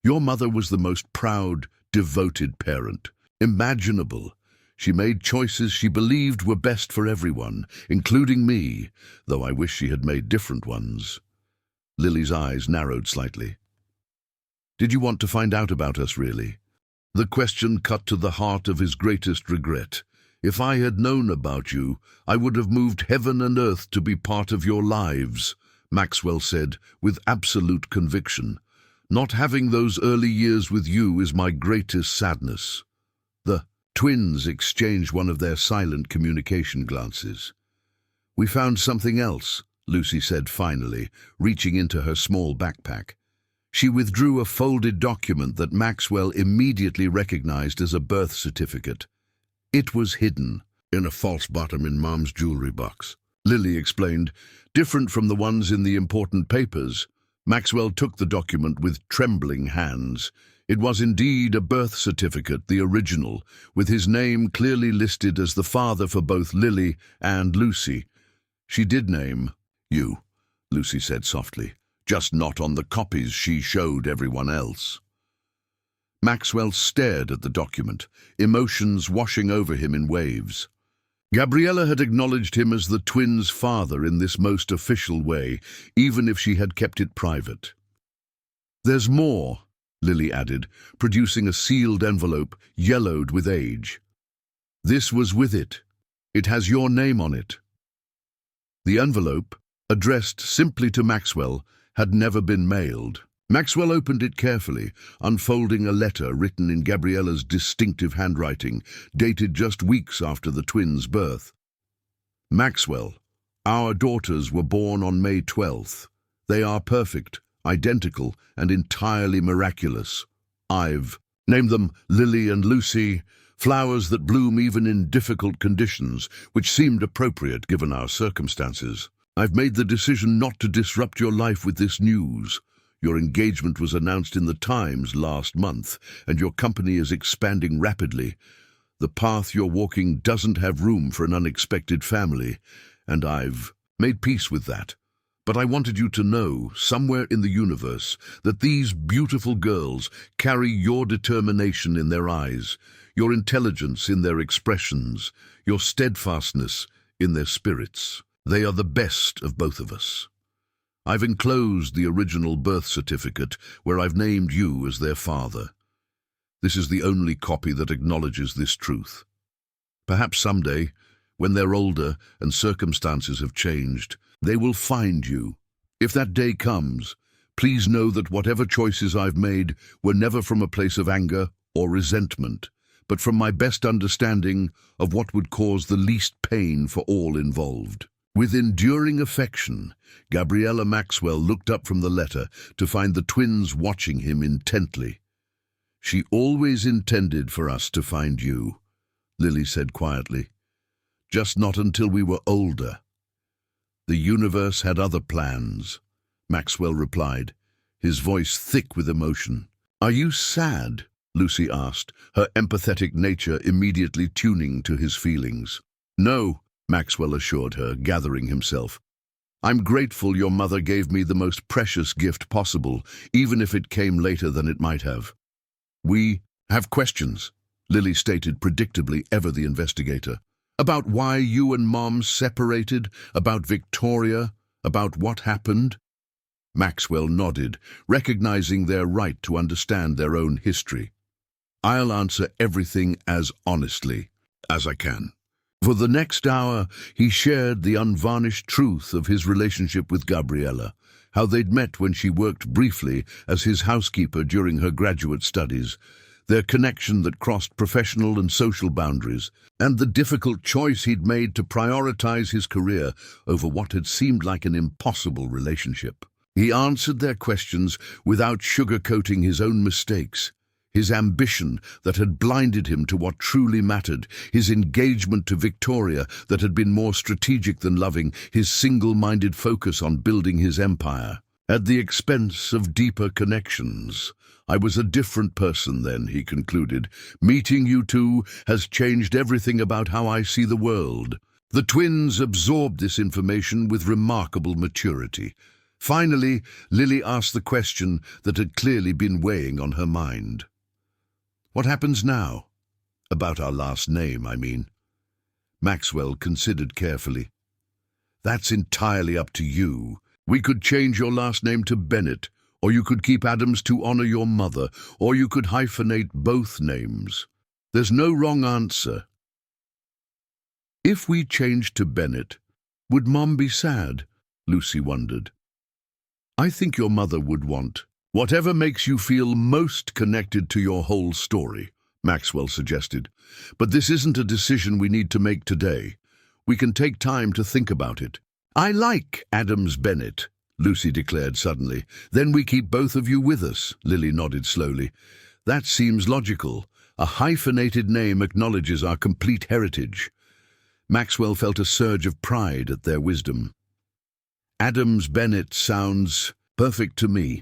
Your mother was the most proud, devoted parent imaginable. She made choices she believed were best for everyone, including me, though I wish she had made different ones. Lily's eyes narrowed slightly. Did you want to find out about us, really? The question cut to the heart of his greatest regret. If I had known about you, I would have moved heaven and earth to be part of your lives, Maxwell said with absolute conviction. Not having those early years with you is my greatest sadness. The twins exchanged one of their silent communication glances. We found something else, Lucy said finally, reaching into her small backpack. She withdrew a folded document that Maxwell immediately recognized as a birth certificate. It was hidden in a false bottom in Mom's jewelry box. Lily explained, different from the ones in the important papers. Maxwell took the document with trembling hands. It was indeed a birth certificate, the original, with his name clearly listed as the father for both Lily and Lucy. She did name you, Lucy said softly, just not on the copies she showed everyone else. Maxwell stared at the document, emotions washing over him in waves. Gabriella had acknowledged him as the twins' father in this most official way, even if she had kept it private. There's more, Lily added, producing a sealed envelope yellowed with age. This was with it. It has your name on it. The envelope, addressed simply to Maxwell, had never been mailed. Maxwell opened it carefully, unfolding a letter written in Gabriella's distinctive handwriting, dated just weeks after the twins' birth. Maxwell, our daughters were born on May 12th. They are perfect, identical, and entirely miraculous. I've named them Lily and Lucy, flowers that bloom even in difficult conditions, which seemed appropriate given our circumstances. I've made the decision not to disrupt your life with this news. Your engagement was announced in the Times last month, and your company is expanding rapidly. The path you're walking doesn't have room for an unexpected family, and I've made peace with that. But I wanted you to know, somewhere in the universe, that these beautiful girls carry your determination in their eyes, your intelligence in their expressions, your steadfastness in their spirits. They are the best of both of us. I've enclosed the original birth certificate where I've named you as their father. This is the only copy that acknowledges this truth. Perhaps someday, when they're older and circumstances have changed, they will find you. If that day comes, please know that whatever choices I've made were never from a place of anger or resentment, but from my best understanding of what would cause the least pain for all involved. With enduring affection, Gabriella Maxwell looked up from the letter to find the twins watching him intently. She always intended for us to find you, Lily said quietly. Just not until we were older. The universe had other plans, Maxwell replied, his voice thick with emotion. Are you sad? Lucy asked, her empathetic nature immediately tuning to his feelings. No, Maxwell assured her, gathering himself. I'm grateful your mother gave me the most precious gift possible, even if it came later than it might have. We have questions, Lily stated predictably, ever the investigator. About why you and Mom separated, about Victoria, about what happened? Maxwell nodded, recognizing their right to understand their own history. I'll answer everything as honestly as I can. For the next hour, he shared the unvarnished truth of his relationship with Gabriella, how they'd met when she worked briefly as his housekeeper during her graduate studies, their connection that crossed professional and social boundaries, and the difficult choice he'd made to prioritize his career over what had seemed like an impossible relationship. He answered their questions without sugarcoating his own mistakes, his ambition that had blinded him to what truly mattered, his engagement to Victoria that had been more strategic than loving, his single-minded focus on building his empire, at the expense of deeper connections. I was a different person then, he concluded. Meeting you two has changed everything about how I see the world. The twins absorbed this information with remarkable maturity. Finally, Lily asked the question that had clearly been weighing on her mind. What happens now? About our last name, I mean. Maxwell considered carefully. That's entirely up to you. We could change your last name to Bennett, or you could keep Adams to honor your mother, or you could hyphenate both names. There's no wrong answer. If we changed to Bennett, would Mom be sad? Lucy wondered. I think your mother would want whatever makes you feel most connected to your whole story, Maxwell suggested. But this isn't a decision we need to make today. We can take time to think about it. I like Adams Bennett, Lucy declared suddenly. Then we keep both of you with us, Lily nodded slowly. That seems logical. A hyphenated name acknowledges our complete heritage. Maxwell felt a surge of pride at their wisdom. Adams Bennett sounds perfect to me.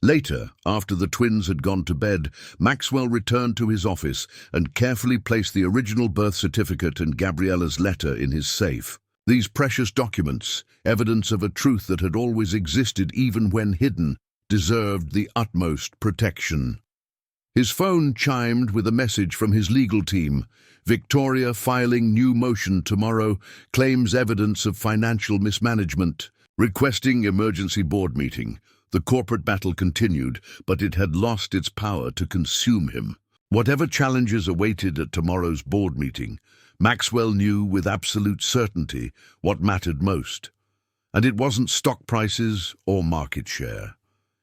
Later, after the twins had gone to bed, Maxwell returned to his office and carefully placed the original birth certificate and Gabriella's letter in his safe. These precious documents, evidence of a truth that had always existed even when hidden, deserved the utmost protection. His phone chimed with a message from his legal team. Victoria filing new motion tomorrow, claims evidence of financial mismanagement, requesting emergency board meeting. The corporate battle continued, but it had lost its power to consume him. Whatever challenges awaited at tomorrow's board meeting, Maxwell knew with absolute certainty what mattered most. And it wasn't stock prices or market share.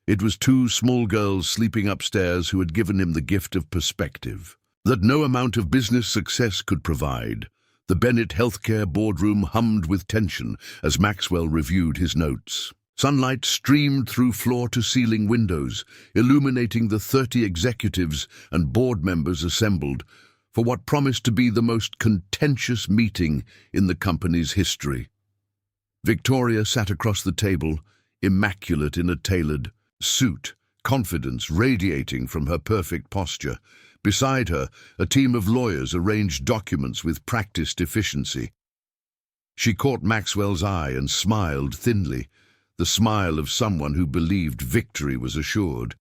It was two small girls sleeping upstairs who had given him the gift of perspective that no amount of business success could provide. The Bennett Healthcare boardroom hummed with tension as Maxwell reviewed his notes. Sunlight streamed through floor-to-ceiling windows, illuminating the 30 executives and board members assembled for what promised to be the most contentious meeting in the company's history. Victoria sat across the table, immaculate in a tailored suit, confidence radiating from her perfect posture. Beside her, a team of lawyers arranged documents with practiced efficiency. She caught Maxwell's eye and smiled thinly, the smile of someone who believed victory was assured.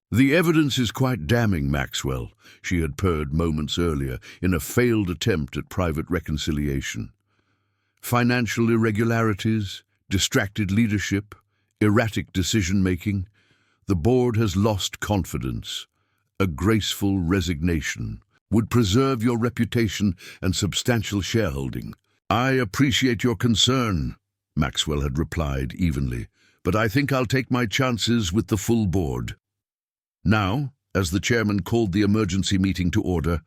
The evidence is quite damning, Maxwell, she had purred moments earlier in a failed attempt at private reconciliation. Financial irregularities, distracted leadership, erratic decision-making. The board has lost confidence. A graceful resignation would preserve your reputation and substantial shareholding. I appreciate your concern, Maxwell had replied evenly, but I think I'll take my chances with the full board. Now, as the chairman called the emergency meeting to order,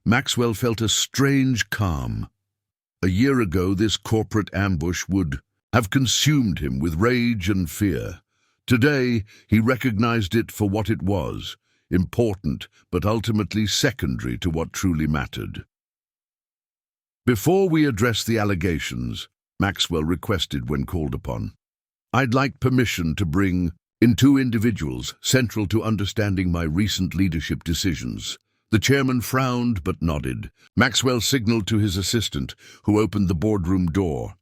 Maxwell felt a strange calm. A year ago, this corporate ambush would have consumed him with rage and fear. Today, he recognized it for what it was, important but ultimately secondary to what truly mattered. Before we address the allegations, Maxwell requested when called upon, I'd like permission to bring in two individuals central to understanding my recent leadership decisions. The chairman frowned but nodded. Maxwell signaled to his assistant, who opened the boardroom door.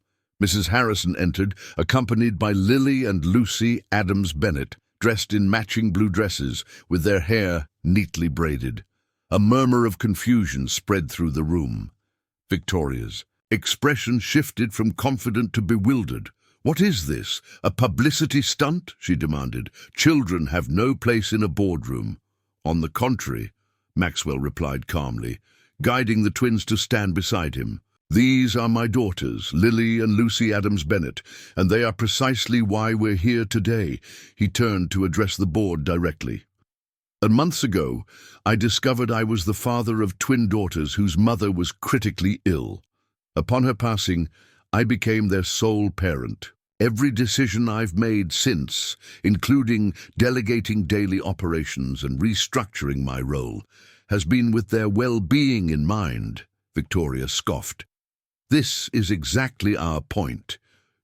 Mrs. Harrison entered, accompanied by Lily and Lucy Adams Bennett, dressed in matching blue dresses, with their hair neatly braided. A murmur of confusion spread through the room. Victoria's expression shifted from confident to bewildered. "What is this? A publicity stunt?" she demanded. "Children have no place in a boardroom." "On the contrary," Maxwell replied calmly, guiding the twins to stand beside him. "These are my daughters, Lily and Lucy Adams Bennett, and they are precisely why we're here today." He turned to address the board directly. "And months ago, I discovered I was the father of twin daughters whose mother was critically ill. Upon her passing, I became their sole parent. Every decision I've made since, including delegating daily operations and restructuring my role, has been with their well-being in mind," Victoria scoffed. "This is exactly our point.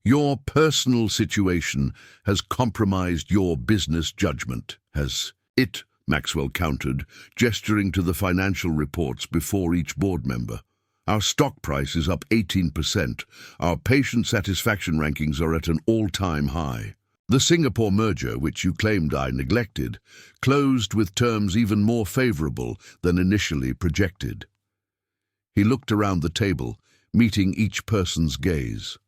Your personal situation has compromised your business judgment." "Has it?" Maxwell countered, gesturing to the financial reports before each board member. "Our stock price is up 18%. Our patient satisfaction rankings are at an all-time high. The Singapore merger, which you claimed I neglected, closed with terms even more favorable than initially projected." He looked around the table, meeting each person's gaze.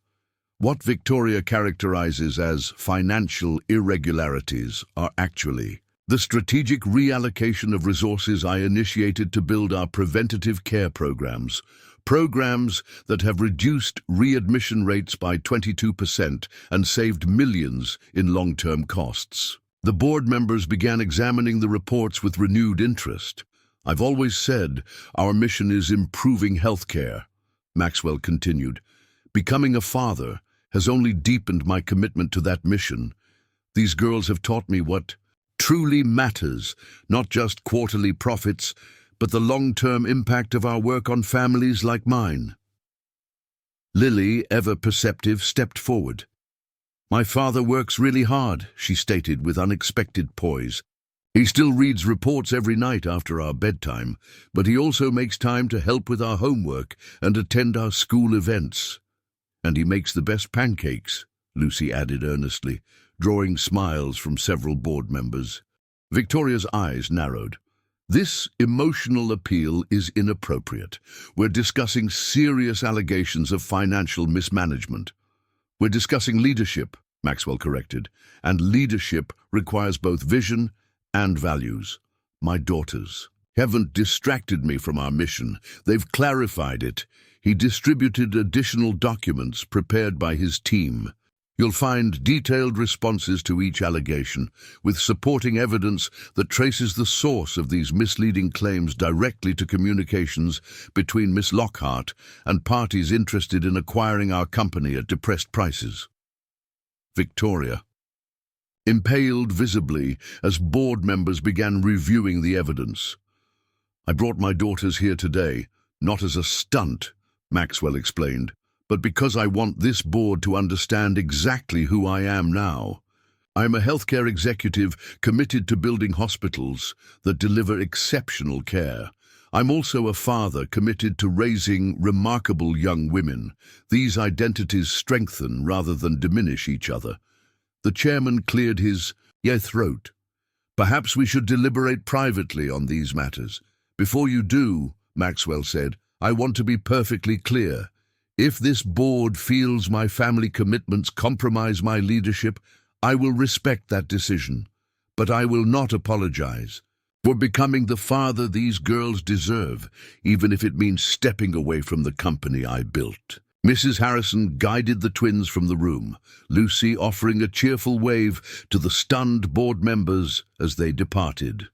"What Victoria characterizes as financial irregularities are actually the strategic reallocation of resources I initiated to build our preventative care programs that have reduced readmission rates by 22% and saved millions in long-term costs." The board members began examining the reports with renewed interest. "I've always said our mission is improving healthcare," Maxwell continued. "Becoming a father has only deepened my commitment to that mission. These girls have taught me what truly matters, not just quarterly profits, but the long-term impact of our work on families like mine." Lily, ever perceptive, stepped forward. "My father works really hard," she stated with unexpected poise. "He still reads reports every night after our bedtime, but he also makes time to help with our homework and attend our school events. And he makes the best pancakes," Lucy added earnestly, drawing smiles from several board members. Victoria's eyes narrowed. "This emotional appeal is inappropriate. We're discussing serious allegations of financial mismanagement." "We're discussing leadership," Maxwell corrected, "and leadership requires both vision and values. My daughters haven't distracted me from our mission. They've clarified it." He distributed additional documents prepared by his team. "You'll find detailed responses to each allegation, with supporting evidence that traces the source of these misleading claims directly to communications between Miss Lockhart and parties interested in acquiring our company at depressed prices." Victoria impaled visibly as board members began reviewing the evidence. "I brought my daughters here today, not as a stunt," Maxwell explained, "but because I want this board to understand exactly who I am now. I'm a healthcare executive committed to building hospitals that deliver exceptional care. I'm also a father committed to raising remarkable young women. These identities strengthen rather than diminish each other." The chairman cleared his throat. "Perhaps we should deliberate privately on these matters." "Before you do," Maxwell said, "I want to be perfectly clear. If this board feels my family commitments compromise my leadership, I will respect that decision. But I will not apologize for becoming the father these girls deserve, even if it means stepping away from the company I built." Mrs. Harrison guided the twins from the room, Lucy offering a cheerful wave to the stunned board members as they departed.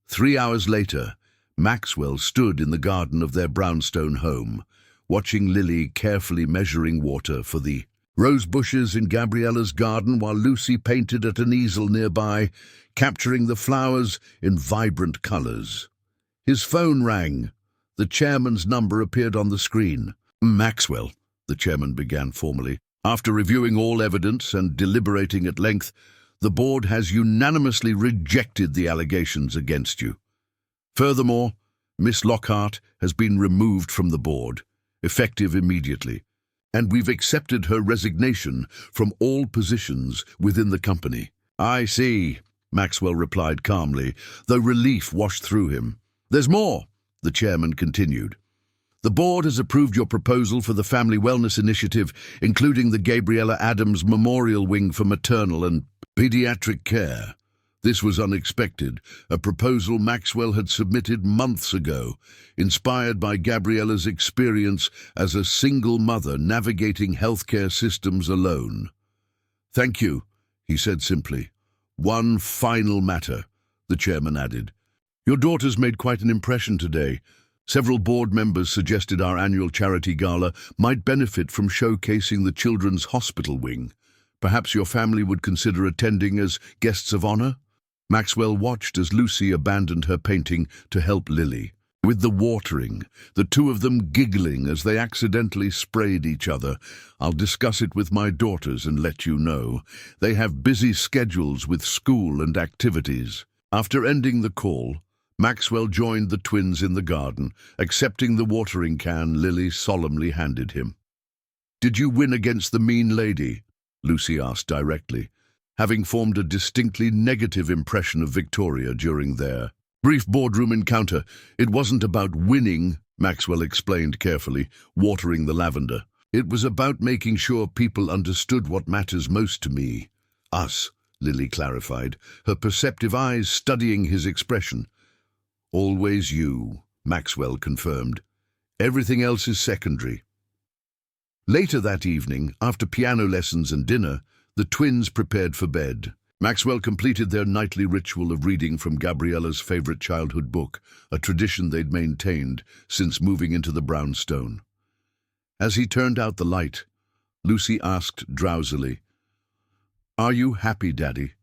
3 hours later, Maxwell stood in the garden of their brownstone home, watching Lily carefully measuring water for the rose bushes in Gabriella's garden while Lucy painted at an easel nearby, capturing the flowers in vibrant colors. His phone rang. The chairman's number appeared on the screen. "Maxwell," the chairman began formally, "after reviewing all evidence and deliberating at length, the board has unanimously rejected the allegations against you. Furthermore, Miss Lockhart has been removed from the board, effective immediately, and we've accepted her resignation from all positions within the company." "I see," Maxwell replied calmly, though relief washed through him. "There's more," the chairman continued. "The board has approved your proposal for the Family Wellness Initiative, including the Gabriella Adams Memorial Wing for maternal and pediatric care." This was unexpected, a proposal Maxwell had submitted months ago, inspired by Gabriella's experience as a single mother navigating healthcare systems alone. "Thank you," he said simply. "One final matter," the chairman added. "Your daughter's made quite an impression today. Several board members suggested our annual charity gala might benefit from showcasing the children's hospital wing. Perhaps your family would consider attending as guests of honor?" Maxwell watched as Lucy abandoned her painting to help Lily. With the watering, the two of them giggling as they accidentally sprayed each other. "I'll discuss it with my daughters and let you know. They have busy schedules with school and activities." After ending the call, Maxwell joined the twins in the garden, accepting the watering can Lily solemnly handed him. "Did you win against the mean lady?" Lucy asked directly, having formed a distinctly negative impression of Victoria during their brief boardroom encounter. "It wasn't about winning," Maxwell explained carefully, watering the lavender. "It was about making sure people understood what matters most to me. Us," Lily clarified, her perceptive eyes studying his expression. "Always you," Maxwell confirmed. "Everything else is secondary." Later that evening, after piano lessons and dinner, the twins prepared for bed. Maxwell completed their nightly ritual of reading from Gabriella's favorite childhood book, a tradition they'd maintained since moving into the brownstone. As he turned out the light, Lucy asked drowsily, "Are you happy, Daddy?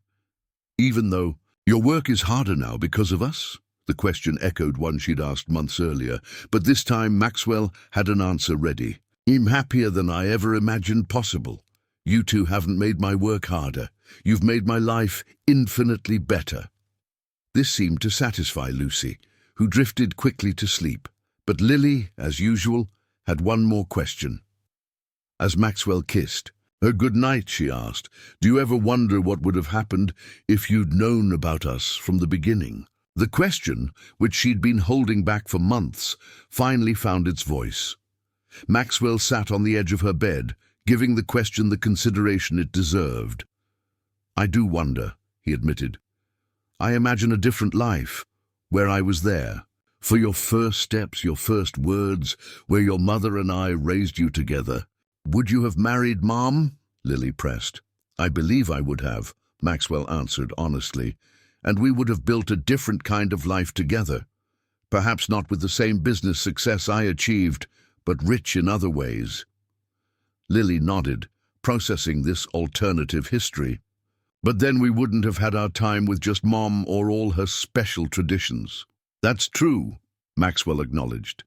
Even though your work is harder now because of us?" The question echoed one she'd asked months earlier, but this time Maxwell had an answer ready. "I'm happier than I ever imagined possible. You two haven't made my work harder. You've made my life infinitely better." This seemed to satisfy Lucy, who drifted quickly to sleep. But Lily, as usual, had one more question. As Maxwell kissed her good night, she asked, "Do you ever wonder what would have happened if you'd known about us from the beginning?" The question, which she'd been holding back for months, finally found its voice. Maxwell sat on the edge of her bed, giving the question the consideration it deserved. "I do wonder," he admitted. "I imagine a different life, where I was there. For your first steps, your first words, where your mother and I raised you together." "Would you have married Mom?" Lily pressed. "I believe I would have," Maxwell answered honestly, "and we would have built a different kind of life together. Perhaps not with the same business success I achieved, but rich in other ways." Lily nodded, processing this alternative history. "But then we wouldn't have had our time with just Mom or all her special traditions." "That's true," Maxwell acknowledged.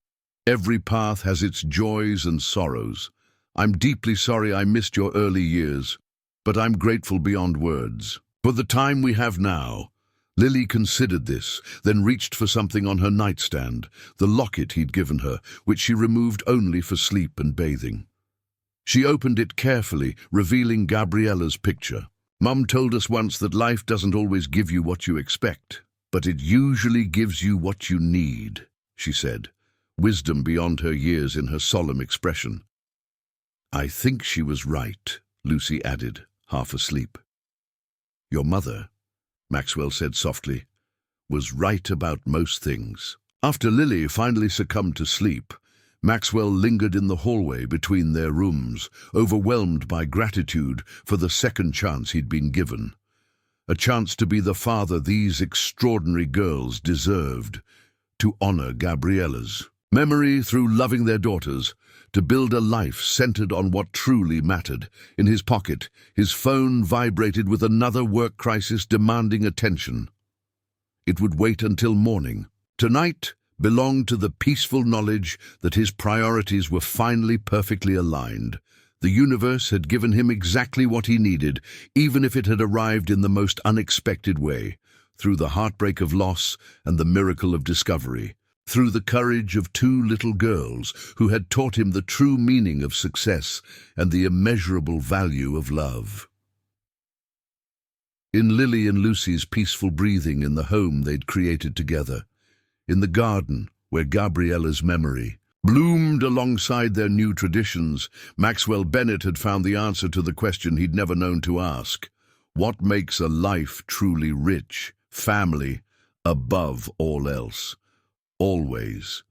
"Every path has its joys and sorrows. I'm deeply sorry I missed your early years, but I'm grateful beyond words for the time we have now." Lily considered this, then reached for something on her nightstand, the locket he'd given her, which she removed only for sleep and bathing. She opened it carefully, revealing Gabriella's picture. "Mum told us once that life doesn't always give you what you expect, but it usually gives you what you need," she said, wisdom beyond her years in her solemn expression. "I think she was right," Lucy added, half asleep. "Your mother," Maxwell said softly, "was right about most things." After Lily finally succumbed to sleep, Maxwell lingered in the hallway between their rooms, overwhelmed by gratitude for the second chance he'd been given. A chance to be the father these extraordinary girls deserved, to honor Gabriella's memory through loving their daughters, to build a life centered on what truly mattered. In his pocket, his phone vibrated with another work crisis demanding attention. It would wait until morning. Tonight belonged to the peaceful knowledge that his priorities were finally perfectly aligned. The universe had given him exactly what he needed, even if it had arrived in the most unexpected way, through the heartbreak of loss and the miracle of discovery, through the courage of two little girls who had taught him the true meaning of success and the immeasurable value of love. In Lily and Lucy's peaceful breathing in the home they'd created together, in the garden where Gabriella's memory bloomed alongside their new traditions, Maxwell Bennett had found the answer to the question he'd never known to ask. What makes a life truly rich? Family above all else. Always.